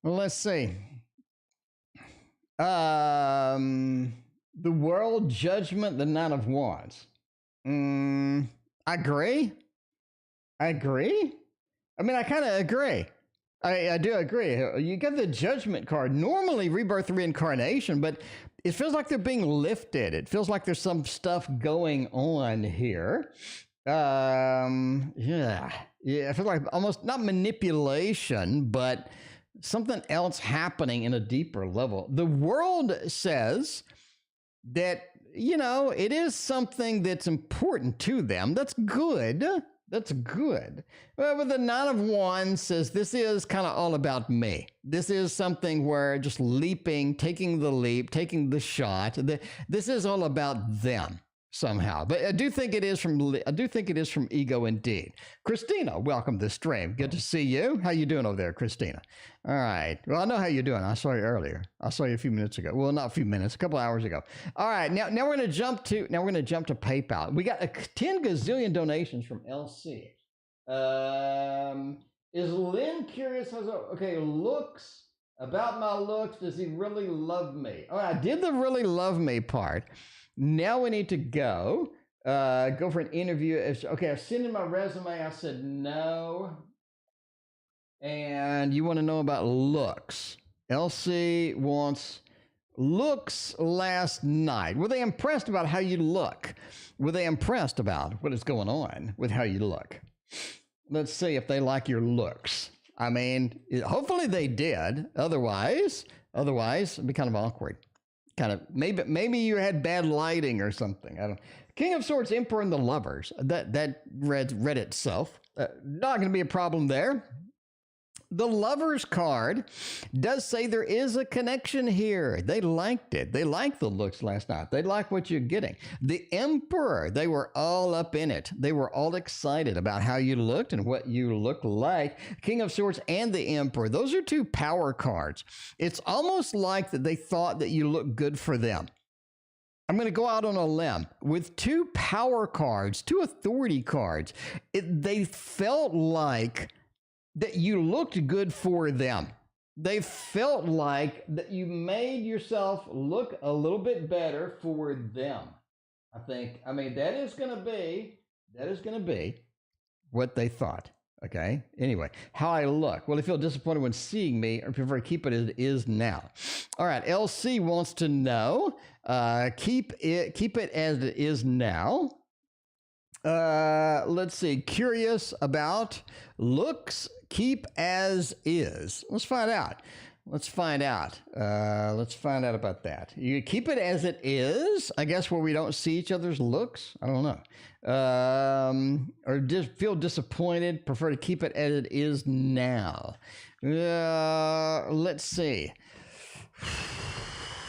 Well, let's see. The World, Judgment, the Nine of Wands. I agree. I mean, I kind of agree. I do agree. You get the Judgment card. Normally rebirth, reincarnation, but it feels like they're being lifted. It feels like there's some stuff going on here. Yeah. I feel like almost not manipulation, but something else happening in a deeper level. The World says that, it is something that's important to them. That's good. Well, but the Nine of Wands says this is kind of all about me. This is something where just leaping, taking the leap, taking the shot. This is all about them somehow. But I do think it is from ego indeed. Christina, welcome to the stream. Good to see you. How you doing over there, Christina? All right. Well, I know how you're doing. I saw you earlier. I saw you a few minutes ago. Well, not a few minutes, a couple hours ago. All right. Now we're going to jump to PayPal. We got 10 gazillion donations from LC. Is Lynn curious? Looks about my looks. Does he really love me? All right. I did the really love me part. Now we need to go for an interview. Okay, I've sent in my resume. I said no. And you want to know about looks. LC wants looks last night. Were they impressed about how you look? Were they impressed about what is going on with how you look? Let's see if they like your looks. I mean, hopefully they did. Otherwise, it'd be kind of awkward. Maybe you had bad lighting or something. I don't. King of Swords, Emperor, and the Lovers. That read itself. Not going to be a problem there. The Lovers card does say there is a connection here. They liked it. They liked the looks last night. They like what you're getting. The Emperor, they were all up in it. They were all excited about how you looked and what you looked like. King of Swords and the Emperor, those are 2 power cards. It's almost like that they thought that you looked good for them. I'm going to go out on a limb with 2 power cards, 2 authority cards. They felt like that you looked good for them. They felt like that you made yourself look a little bit better for them. I mean, that is going to be what they thought. Okay. Anyway, how I look. Well, they feel disappointed when seeing me or prefer to keep it as it is now. All right. LC wants to know, keep it as it is now. Let's see. Curious about looks, keep as is. Let's find out. Let's find out about that. You keep it as it is, I guess, where we don't see each other's looks. I don't know. Or just feel disappointed, prefer to keep it as it is now. Let's see.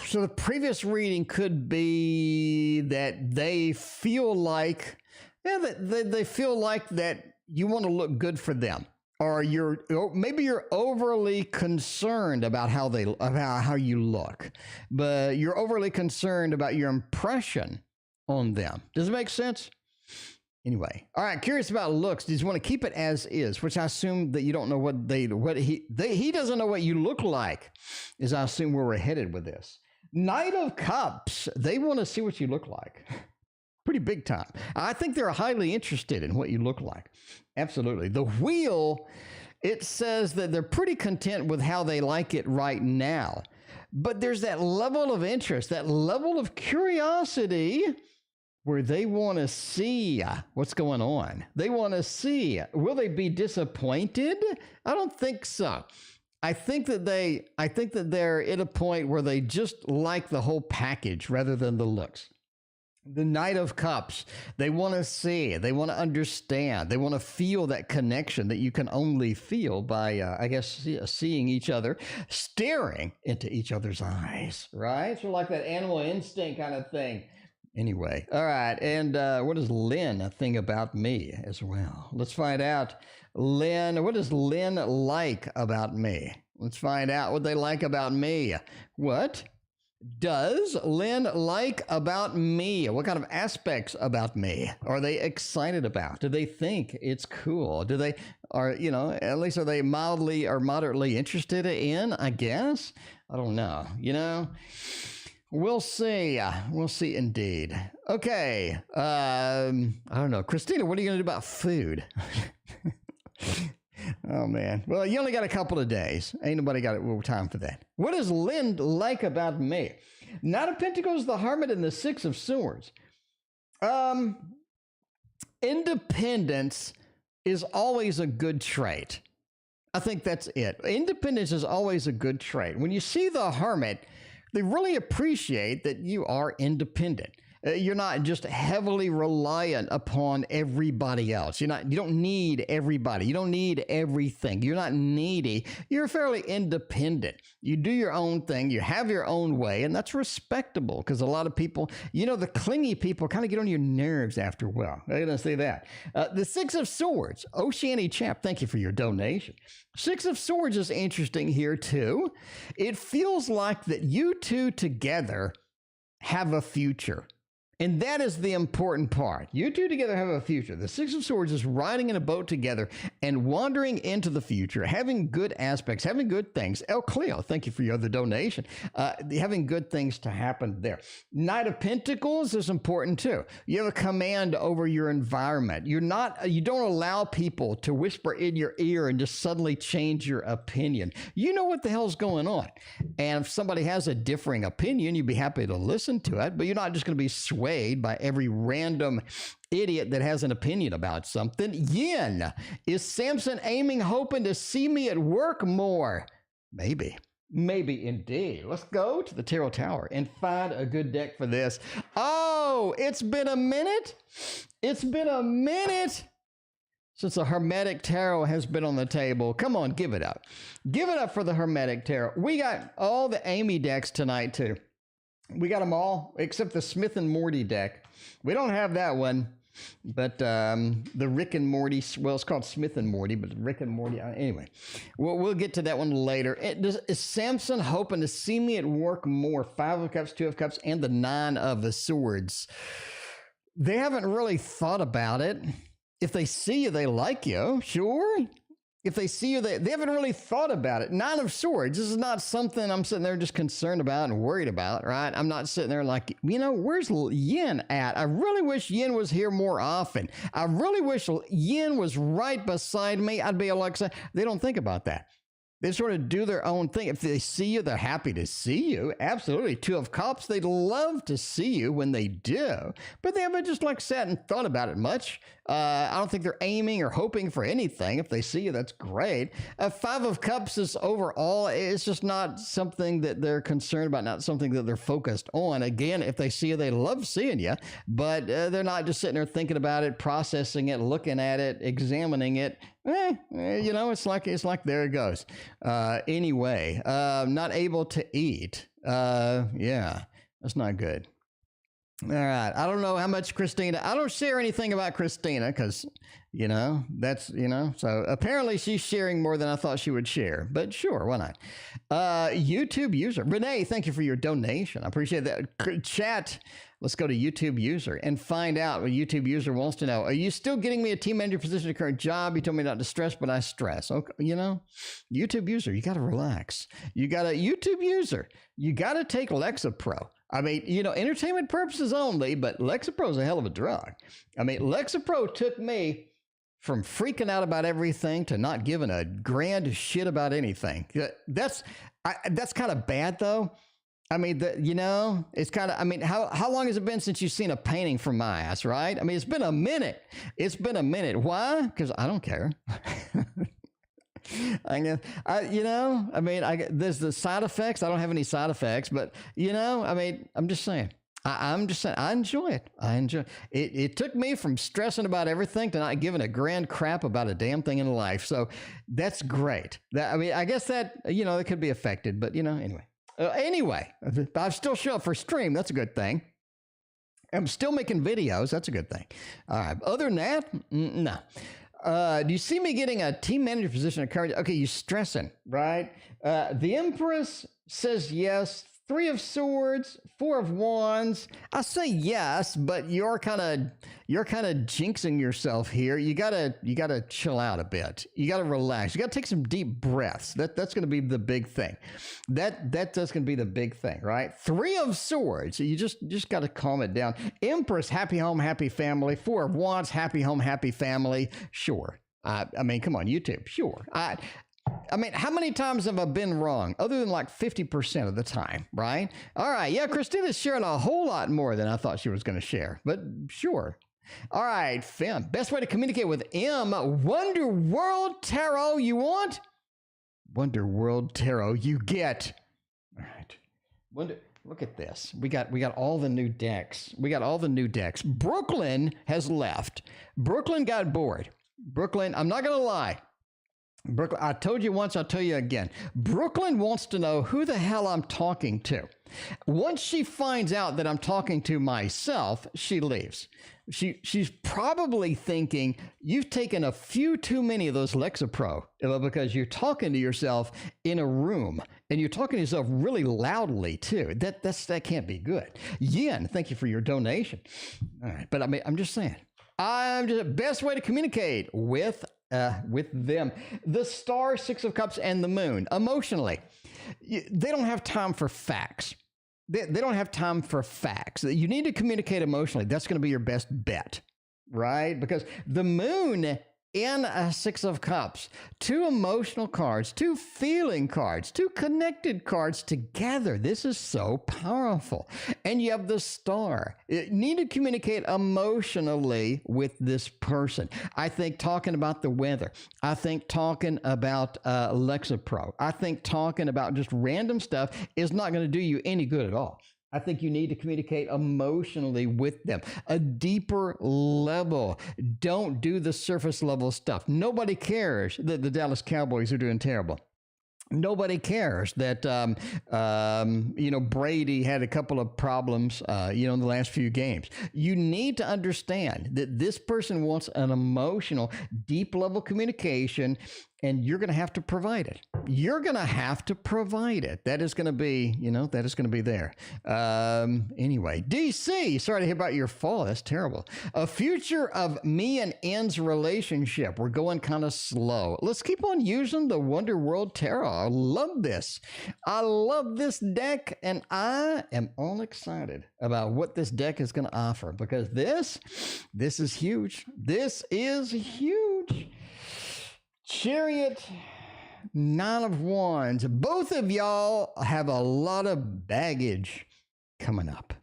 So the previous reading could be that they feel like, they feel like that you want to look good for them. Or maybe you're overly concerned about how you look, but you're overly concerned about your impression on them. Does it make sense? Anyway, all right. Curious about looks. Do you want to keep it as is? Which I assume that you don't know he doesn't know what you look like. Is I assume where we're headed with this. Knight of Cups. They want to see what you look like. Pretty big time. I think they're highly interested in what you look like. Absolutely. The Wheel, it says that they're pretty content with how they like it right now. But there's that level of interest, that level of curiosity where they want to see what's going on. They want to see, will they be disappointed? I don't think so. I think that they're at a point where they just like the whole package rather than the looks. The Knight of Cups, they want to see, they want to understand, they want to feel that connection that you can only feel by, seeing each other, staring into each other's eyes, right? So like that animal instinct kind of thing. Anyway, all right, and what does Lynn think about me as well? Let's find out. Lynn, what does Lynn like about me? Let's find out what they like about me. What does Lynn like about me? What kind of aspects about me are they excited about? Do they think it's cool? At least are they mildly or moderately interested in, I guess? I don't know, We'll see. We'll see indeed. Okay. I don't know. Christina, what are you going to do about food? Oh, man. Well, you only got a couple of days. Ain't nobody got time for that. What does Lynn like about me? Knight of Pentacles, the Hermit, and the Six of Swords. Independence is always a good trait. I think that's it. Independence is always a good trait. When you see the Hermit, they really appreciate that you are independent. You're not just heavily reliant upon everybody else. You don't need everybody. You don't need everything. You're not needy. You're fairly independent. You do your own thing. You have your own way, and that's respectable because a lot of people, the clingy people kind of get on your nerves after a while. I'm going to say that. The Six of Swords. Oceani Chap, thank you for your donation. Six of Swords is interesting here, too. It feels like that you two together have a future. And that is the important part. You two together have a future. The Six of Swords is riding in a boat together and wandering into the future, having good aspects, having good things. El Cleo, thank you for your other donation. Having good things to happen there. Knight of Pentacles is important too. You have a command over your environment. You don't allow people to whisper in your ear and just suddenly change your opinion. You know what the hell's going on. And if somebody has a differing opinion, you'd be happy to listen to it, but you're not just going to be swayed by every random idiot that has an opinion about something. Yin, is Samson hoping to see me at work more? Maybe indeed. Let's go to the Tarot Tower and find a good deck for this. Oh, it's been a minute. It's been a minute since the Hermetic Tarot has been on the table. Come on, give it up. Give it up for the Hermetic Tarot. We got all the Amy decks tonight too. We got them all except the Smith and Morty deck. We don't have that one. But the Rick and Morty, well, it's called Smith and Morty, but Rick and Morty, anyway. We'll get to that one later. Is Samson hoping to see me at work more? 5 of Cups, 2 of Cups, and the 9 of the Swords. They haven't really thought about it. If they see you, they like you, sure. If they see you, they haven't really thought about it. 9 of Swords, this is not something I'm sitting there just concerned about and worried about, right? I'm not sitting there like, where's Yin at? I really wish Yin was here more often. I really wish Yin was right beside me. I'd be like, they don't think about that. They sort of do their own thing. If they see you, they're happy to see you. Absolutely. 2 of Cups, they'd love to see you when they do. But they haven't just like sat and thought about it much. I don't think they're aiming or hoping for anything. If they see you, that's great. 5 of Cups is overall, it's just not something that they're concerned about, not something that they're focused on. Again, if they see you, they love seeing you, but they're not just sitting there thinking about it, processing it, looking at it, examining it. It's like there it goes. Anyway, not able to eat. Yeah, that's not good. All right. I don't know how much Christina, I don't share anything about Christina because, so apparently she's sharing more than I thought she would share, but sure, why not? YouTube user. Renee, thank you for your donation. I appreciate that. Chat, let's go to YouTube user and find out what YouTube user wants to know. Are you still getting me a team manager position at current job? You told me not to stress, but I stress. Okay, YouTube user, you got to relax. YouTube user, you got to take Lexapro. I mean, entertainment purposes only, but Lexapro is a hell of a drug. I mean, Lexapro took me from freaking out about everything to not giving a grand shit about anything. That's kind of bad, though. I mean, it's kind of, how long has it been since you've seen a painting from my ass, right? I mean, it's been a minute. Why? Because I don't care. There's the side effects. I don't have any side effects, but I'm just saying. I'm just saying, I enjoy it. It took me from stressing about everything to not giving a grand crap about a damn thing in life. So that's great. I guess that, it could be affected, but anyway. Anyway, I still show up for stream. That's a good thing. I'm still making videos. That's a good thing. All right. Other than that, no. Do you see me getting a team manager position at current? Okay, you're stressing, right? The Empress says yes. 3 of Swords, 4 of Wands. I say yes, but you're kind of jinxing yourself here. You gotta chill out a bit. You gotta relax. You gotta take some deep breaths. That's gonna be the big thing. That's gonna be the big thing, right? 3 of Swords. You just gotta calm it down. Empress, happy home, happy family. 4 of Wands, happy home, happy family. Sure. Come on, YouTube. Sure. How many times have I been wrong? Other than like 50% of the time, right? All right. Yeah, Christina's sharing a whole lot more than I thought she was going to share, but sure. All right, Finn. Best way to communicate with M. Wonder World Tarot you want? Wonder World Tarot you get. All right. Look at this. We got all the new decks. Brooklyn has left. Brooklyn got bored. Brooklyn, I'm not going to lie. Brooklyn, I told you once, I'll tell you again. Brooklyn wants to know who the hell I'm talking to. Once she finds out that I'm talking to myself, she leaves. She's probably thinking, you've taken a few too many of those Lexapro because you're talking to yourself in a room and you're talking to yourself really loudly too. That can't be good. Yin, thank you for your donation. All right, but I'm just saying, best way to communicate with them. The Star, 6 of Cups, and the Moon. Emotionally, they don't have time for facts. They don't have time for facts. You need to communicate emotionally. That's going to be your best bet, right? Because the Moon in a 6 of Cups, 2 emotional cards, 2 feeling cards, 2 connected cards together. This is so powerful. And you have the Star. You need to communicate emotionally with this person. I think talking about the weather. I think talking about Lexapro. I think talking about just random stuff is not going to do you any good at all. I think you need to communicate emotionally with them. A deeper level. Don't do the surface level stuff. Nobody cares that the Dallas Cowboys are doing terrible. Nobody cares that, Brady had a couple of problems, in the last few games. You need to understand that this person wants an emotional, deep level communication, and you're going to have to provide it. You're going to have to provide it. That is going to be, that is going to be there. Anyway, DC, sorry to hear about your fall. That's terrible. A future of me and Ann's relationship. We're going kind of slow. Let's keep on using the Wonder World Tarot. I love this. I love this deck, and I am all excited about what this deck is going to offer, because this is huge. This is huge. Chariot, Nine of Wands. Both of y'all have a lot of baggage coming up.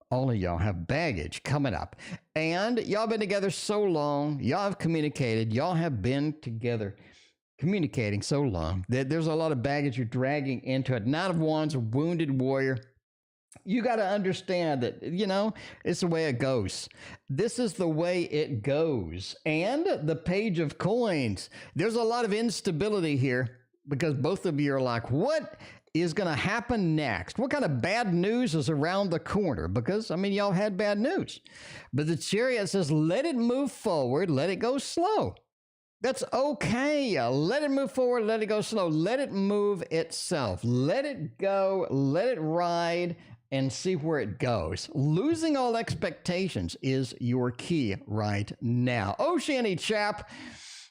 All of y'all have baggage coming up. And y'all been together so long. Y'all have communicated. Y'all have been together communicating so long that there's a lot of baggage you're dragging into it. Nine of Wands, a wounded warrior. You got to understand that, it's the way it goes. This is the way it goes. And the Page of Coins. There's a lot of instability here because both of you are like, what is going to happen next? What kind of bad news is around the corner? Because, y'all had bad news. But the Chariot says, let it move forward. Let it go slow. That's okay. Let it move forward. Let it go slow. Let it move itself. Let it go. Let it ride. And see where it goes. Losing all expectations is your key right now. Oceany chap,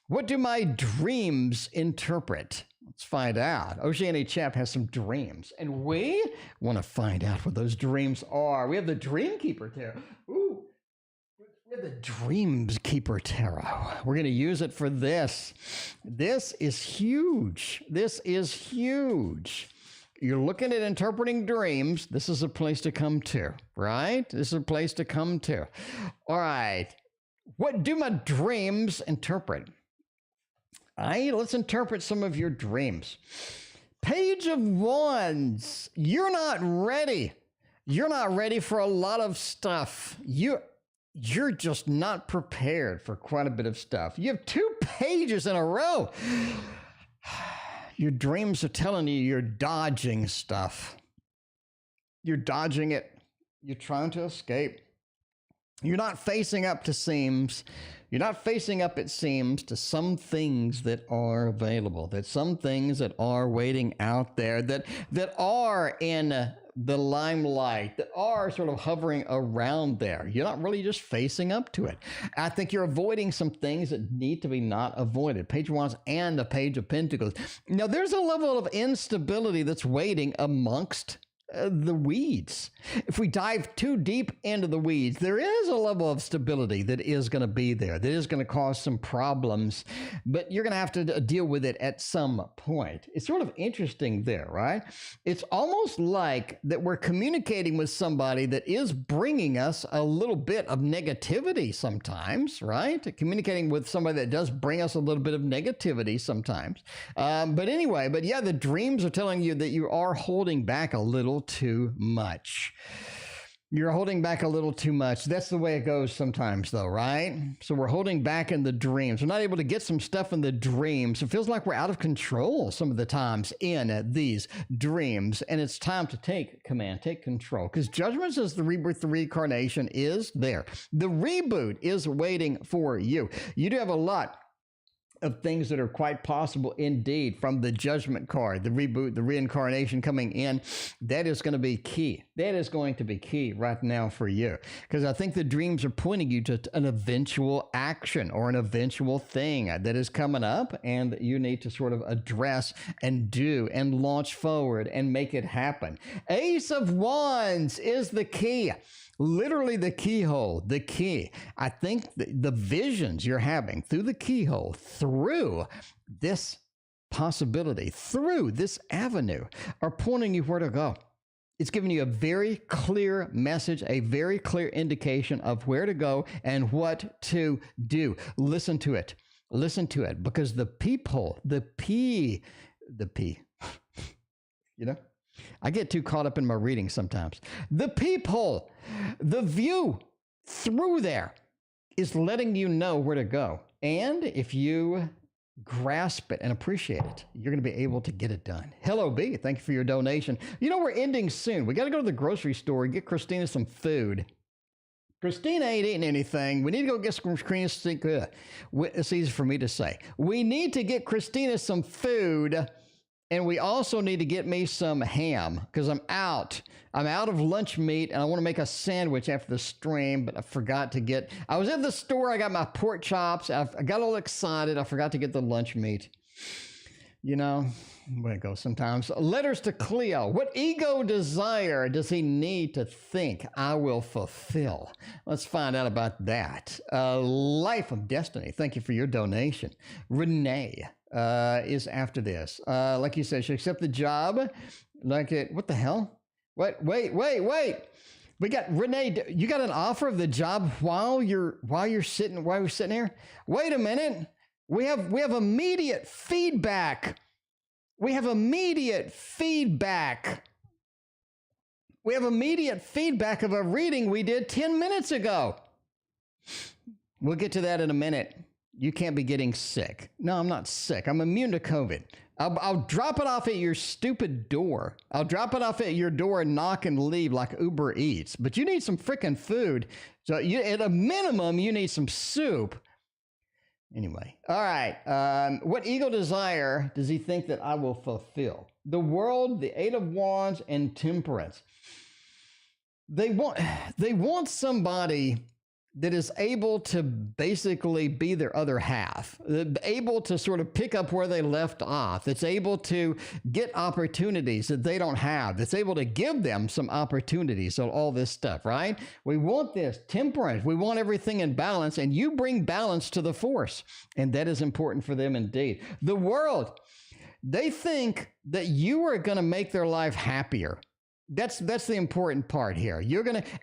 what do my dreams interpret? Let's find out. Oceany chap has some dreams, and we want to find out what those dreams are. We have the Dream Keeper Tarot. Ooh, we have the Dreams Keeper Tarot. We're going to use it for this. This is huge. This is huge. You're looking at interpreting dreams. This is a place to come to, right? This is a place to come to. All right. What do my dreams interpret? Let's interpret some of your dreams. Page of Wands. You're not ready. You're not ready for a lot of stuff. You're just not prepared for quite a bit of stuff. You have 2 pages in a row. Your dreams are telling you you're dodging stuff. You're dodging it. You're trying to escape. You're not facing up to seems. You're not facing up, it seems, to some things that are available, that some things that are waiting out there, that are in the limelight, that are sort of hovering around there. You're not really just facing up to it. I think you're avoiding some things that need to be not avoided. Page of Wands and the Page of Pentacles. Now, there's a level of instability that's waiting amongst the weeds. If we dive too deep into the weeds, there is a level of stability that is going to be there, that is going to cause some problems, but you're going to have to deal with it at some point. It's sort of interesting there, right? It's almost like that we're communicating with somebody that is bringing us a little bit of negativity sometimes, right? Communicating with somebody that does bring us a little bit of negativity sometimes. But yeah, the dreams are telling you that you are holding back a little too much. You're holding back a little too much. That's the way it goes sometimes, though, right? So we're holding back in the dreams. We're not able to get some stuff in the dreams. It feels like we're out of control some of the times in these dreams, and it's time to take command, take control, because judgment says the rebirth, the reincarnation is there. The reboot is waiting for you. You do have a lot of things that are quite possible indeed from the Judgment card, the reboot, the reincarnation coming in. That is going to be key. That is going to be key right now for you, because I think the dreams are pointing you to an eventual action or an eventual thing that is coming up, and you need to sort of address and do and launch forward and make it happen. Ace of Wands is the key. Literally the keyhole, the key. I think the visions you're having through the keyhole, through this possibility, through this avenue, are pointing you where to go. It's giving you a very clear message, a very clear indication of where to go and what to do. Listen to it. Listen to it, because the peephole, the P, I get too caught up in my reading sometimes. The peephole, the view through there is letting you know where to go. And if you grasp it and appreciate it, you're going to be able to get it done. Hello, B. Thank you for your donation. You know, we're ending soon. We got to go to the grocery store and get Christina some food. Christina ain't eating anything. We need to go get some Christina. It's easy for me to say. We need to get Christina some food, and we also need to get me some ham because I'm out. I'm out of lunch meat, and I want to make a sandwich after the stream, but I forgot to get... I was at the store. I got my pork chops. I got all excited. I forgot to get the lunch meat. You know, where it goes sometimes. Letters to Cleo. What ego desire does he need to think I will fulfill? Let's find out about that. Life of Destiny. Thank you for your donation. Renee is after this. Like you said, she accept the job. Like it. What the hell? Wait. We got Renee. You got an offer of the job while we're sitting here. Wait a minute. We have immediate feedback. We have immediate feedback of a reading we did 10 minutes ago. We'll get to that in a minute. You can't be getting sick. No, I'm not sick. I'm immune to COVID. I'll drop it off at your stupid door. I'll drop it off at your door and knock and leave like Uber Eats. But you need some freaking food. So at a minimum, you need some soup. Anyway, all right. What ego desire does he think that I will fulfill? The world, the Eight of Wands, and Temperance. They want somebody that is able to basically be their other half, able to sort of pick up where they left off, that's able to get opportunities that they don't have, that's able to give them some opportunities, so all this stuff, right? We want this temperance. We want everything in balance, and you bring balance to the force, and that is important for them indeed. The world, they think that you are going to make their life happier. That's the important part here.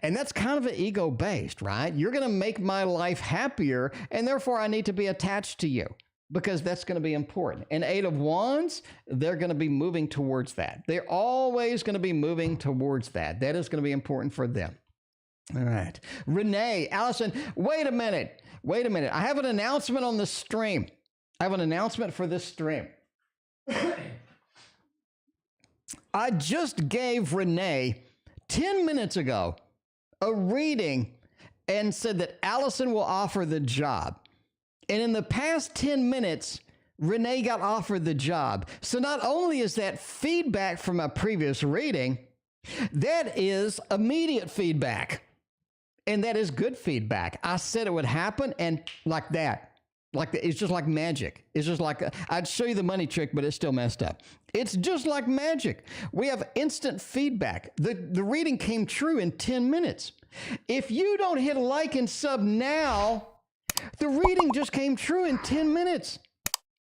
And that's kind of an ego-based, right? You're going to make my life happier, and therefore I need to be attached to you because that's going to be important. And Eight of Wands, they're going to be moving towards that. They're always going to be moving towards that. That is going to be important for them. All right. Renee, Allison, wait a minute. I have an announcement on the stream. I have an announcement for this stream. I just gave Renee 10 minutes ago a reading and said that Allison will offer the job. And in the past 10 minutes, Renee got offered the job. So not only is that feedback from a previous reading, that is immediate feedback. And that is good feedback. I said it would happen, and like that. It's just like magic. It's just like, I'd show you the money trick, but it's still messed up. It's just like magic. We have instant feedback. The reading came true in 10 minutes. If you don't hit like and sub now, the reading just came true in 10 minutes.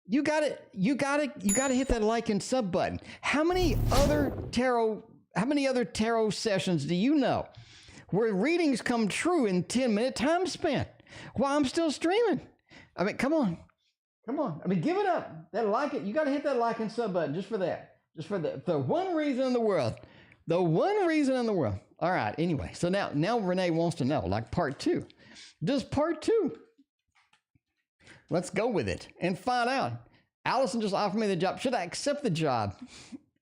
You got to hit that like and sub button. How many other tarot sessions do you know where readings come true in 10-minute time span while I'm still streaming? I mean, come on. I mean, give it up. You got to hit that like and sub button just for that. Just for the one reason in the world. The one reason in the world. All right. Anyway, so now Renee wants to know, like part 2. Just part 2. Let's go with it and find out. Allison just offered me the job. Should I accept the job?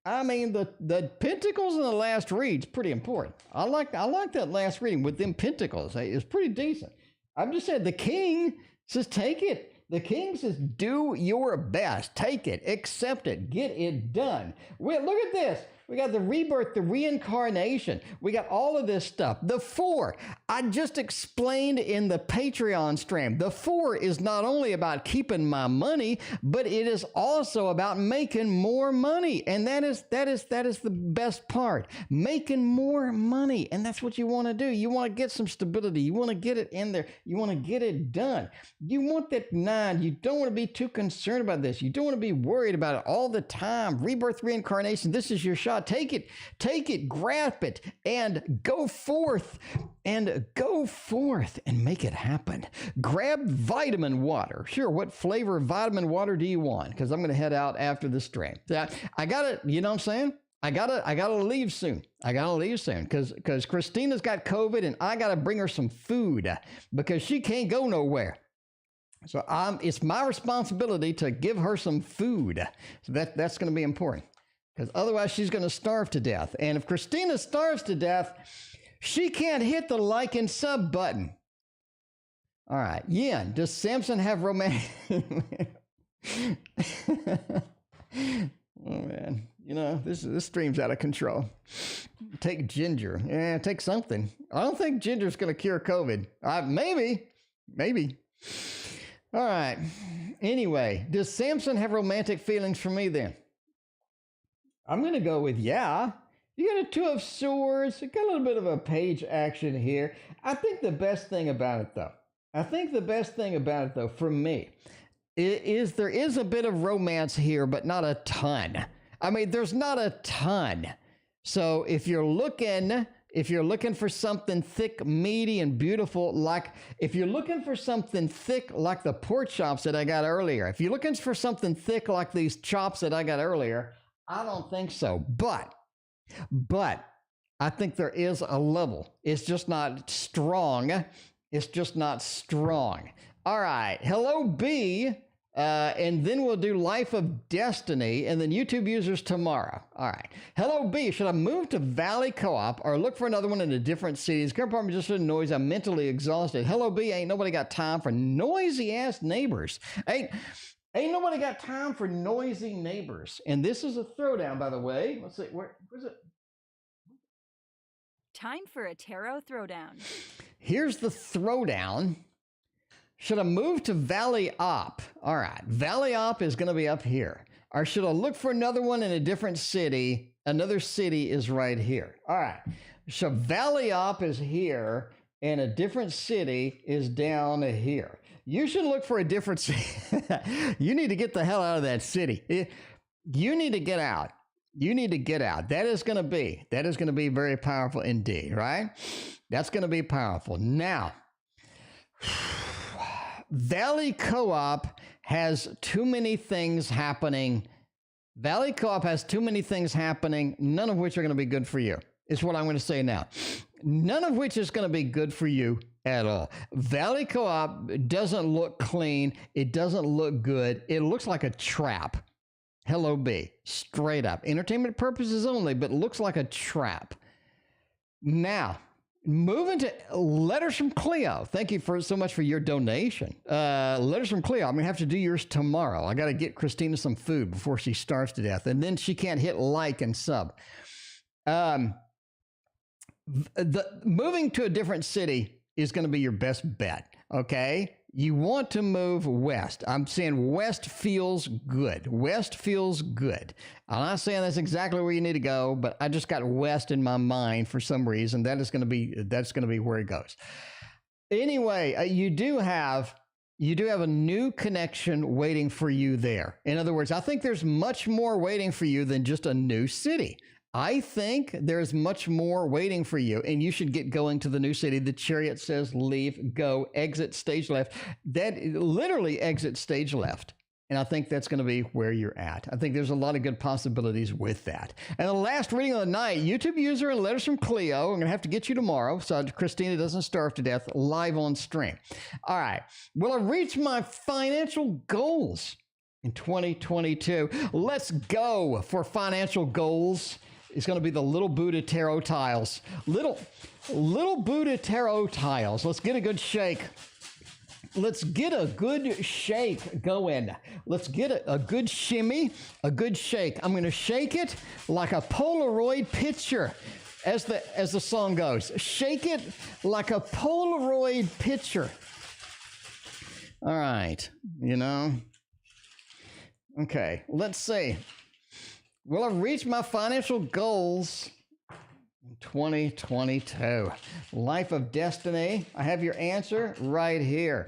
I mean, the pentacles in the last read's pretty important. I like that last reading with them pentacles. It's pretty decent. I'm just saying the king says, take it. The king says, do your best. Take it. Accept it. Get it done. Look at this. We got the rebirth, the reincarnation. We got all of this stuff. The 4, I just explained in the Patreon stream. The 4 is not only about keeping my money, but it is also about making more money. And that is the best part. Making more money. And that's what you want to do. You want to get some stability. You want to get it in there. You want to get it done. You want that 9. You don't want to be too concerned about this. You don't want to be worried about it all the time. Rebirth, reincarnation. This is your shot. Take it, grab it, and go forth and make it happen. Grab vitamin water. Sure, what flavor of vitamin water do you want? Because I'm going to head out after the stream. I got to, you know what I'm saying? I gotta leave soon. Because Christina's got COVID, and I got to bring her some food because she can't go nowhere. So it's my responsibility to give her some food. So that's going to be important, because otherwise she's going to starve to death. And if Christina starves to death, she can't hit the like and sub button. All right. Yin, does Samson have romantic? Oh, man. You know, this stream's out of control. Take ginger. Yeah, take something. I don't think ginger's going to cure COVID. Maybe. All right. Anyway, does Samson have romantic feelings for me then? I'm going to go with yeah. You got a 2 of Swords. You got a little bit of a page action here. I think the best thing about it, though, for me, is there is a bit of romance here, but not a ton. I mean, there's not a ton. So if you're looking for something thick, meaty, and beautiful, if you're looking for something thick like the pork chops that I got earlier, if you're looking for something thick like these chops that I got earlier, I don't think so. But I think there is a level. It's just not strong. All right. Hello, B. And then we'll do Life of Destiny and then YouTube users tomorrow. All right. Hello, B. Should I move to Valley Co-op or look for another one in a different city? Current apartment just a noise. I'm mentally exhausted. Hello, B. Ain't nobody got time for noisy ass neighbors. Ain't nobody got time for noisy neighbors. And this is a throwdown, by the way. Let's see. Where's it? Time for a tarot throwdown. Here's the throwdown. Should I move to Valley Op? All right. Valley Op is going to be up here. Or should I look for another one in a different city? Another city is right here. All right. So Valley Op is here and a different city is down here. You should look for a different city. You need to get the hell out of that city. You need to get out. That is going to be very powerful indeed, right? That's going to be powerful. Now, Valley Co-op has too many things happening. None of which are going to be good for you. Is what I'm going to say now. None of which is going to be good for you at all. Valley Co-op doesn't look clean. It doesn't look good. It looks like a trap. Hello, B. Straight up. Entertainment purposes only, but looks like a trap. Now, moving to Letters from Cleo. Thank you so much for your donation. Letters from Cleo. I'm going to have to do yours tomorrow. I got to get Christina some food before she starves to death. And then she can't hit like and sub. Moving to a different city is going to be your best bet. Okay. You want to move west. I'm saying west feels good. I'm not saying that's exactly where you need to go, but I just got west in my mind for some reason. That's going to be where it goes. Anyway, you do have a new connection waiting for you there. In other words, I think there's much more waiting for you than just a new city. I think there's much more waiting for you, and you should get going to the new city. The chariot says leave, go, exit, stage left. That literally exit stage left. And I think that's going to be where you're at. I think there's a lot of good possibilities with that. And the last reading of the night, YouTube user and Letters from Cleo. I'm going to have to get you tomorrow so Christina doesn't starve to death live on stream. All right. Will I reach my financial goals in 2022? Let's go for financial goals. It's going to be the Little Buddha Tarot tiles. Little Buddha Tarot tiles. Let's get a good shake. Let's get a good shake going. Let's get a good shimmy, a good shake. I'm going to shake it like a Polaroid picture, as the song goes. Shake it like a Polaroid picture. All right, Okay, let's see. Will I reach my financial goals in 2022? Life of Destiny. I have your answer right here.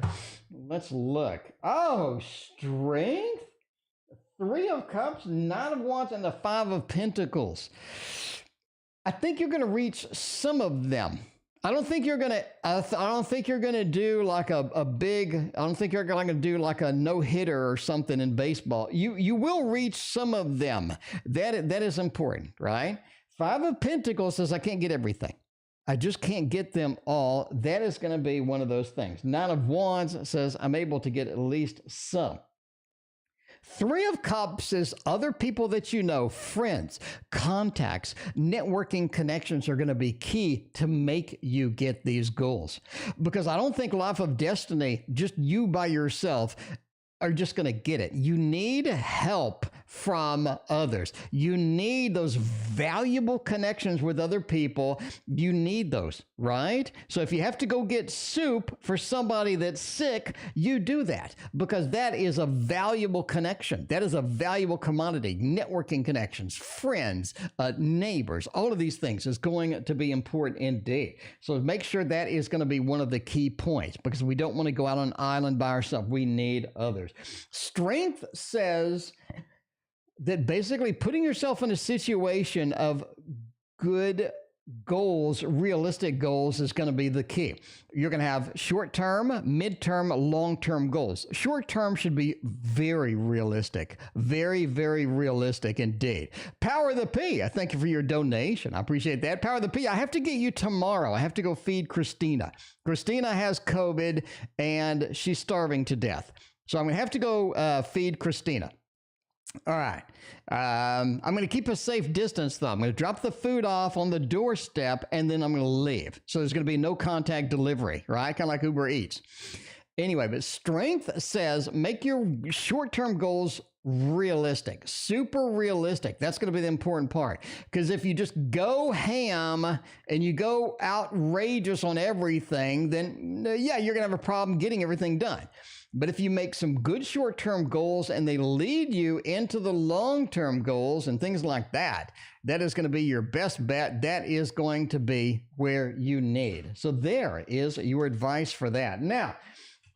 Let's look. Oh, Strength. 3 of Cups, 9 of Wands, and the 5 of Pentacles. I think you're going to reach some of them. I don't think you're gonna do like a big. I don't think you're going to do like a no-hitter or something in baseball. You will reach some of them. That is important, right? 5 of Pentacles says I can't get everything. I just can't get them all. That is going to be one of those things. Nine of Wands says I'm able to get at least some. Three of Cups is other people that you know, friends, contacts, networking connections are going to be key to make you get these goals. Because I don't think Life of Destiny, just you by yourself, are just going to get it. You need help from others. You need those valuable connections with other people. You need those, right? So if you have to go get soup for somebody that's sick, you do that because that is a valuable connection. That is a valuable commodity. Networking connections, friends, neighbors, all of these things is going to be important indeed. So make sure that is going to be one of the key points because we don't want to go out on an island by ourselves. We need others. Strength says that basically putting yourself in a situation of good goals, realistic goals is going to be the key. You're going to have short-term, midterm, long-term goals. Short-term should be very realistic, very, very realistic indeed. Power of the P, I thank you for your donation. I appreciate that. Power of the P, I have to get you tomorrow. I have to go feed Christina. Christina has COVID and she's starving to death. So I'm going to have to go feed Christina. All right. I'm going to keep a safe distance, though. I'm going to drop the food off on the doorstep, and then I'm going to leave. So there's going to be no contact delivery, right? Kind of like Uber Eats. Anyway, but Strength says make your short-term goals realistic, super realistic. That's going to be the important part. Because if you just go ham and you go outrageous on everything, then yeah, you're going to have a problem getting everything done. But if you make some good short-term goals and they lead you into the long-term goals and things like that, that is going to be your best bet. That is going to be where you need. So there is your advice for that. Now,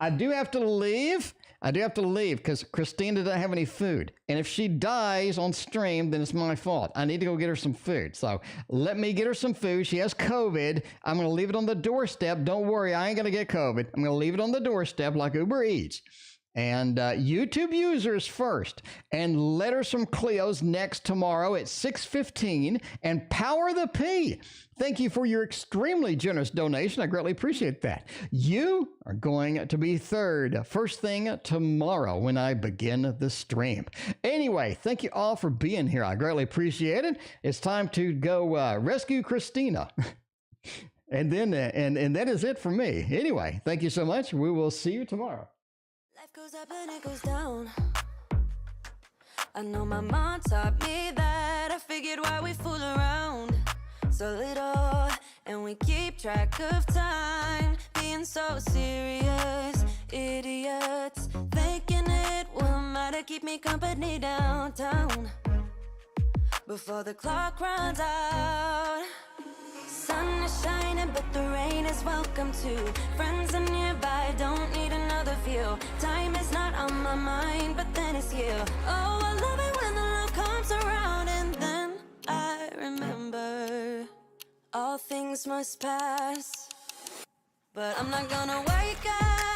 I do have to leave. Because Christina doesn't have any food. And if she dies on stream, then it's my fault. I need to go get her some food. So let me get her some food. She has COVID. I'm going to leave it on the doorstep. Don't worry, I ain't going to get COVID. I'm going to leave it on the doorstep like Uber Eats. And YouTube users first. And Letters from Cleo's next tomorrow at 6:15. And Power the P. Thank you for your extremely generous donation. I greatly appreciate that. You are going to be third first thing tomorrow when I begin the stream. Anyway, thank you all for being here. I greatly appreciate it. It's time to go rescue Christina. And then and that is it for me. Anyway, thank you so much. We will see you tomorrow. Life goes up and it goes down. I know my mom taught me that. I figured why we fool around so little, and we keep track of time, being so serious, idiots, thinking it will matter, keep me company downtown, before the clock runs out. Sun is shining, but the rain is welcome too. Friends are nearby, don't need another view. Time is not on my mind, but then it's you. Oh, I love it when the love comes around, and then I remember all things must pass. But I'm not gonna wake up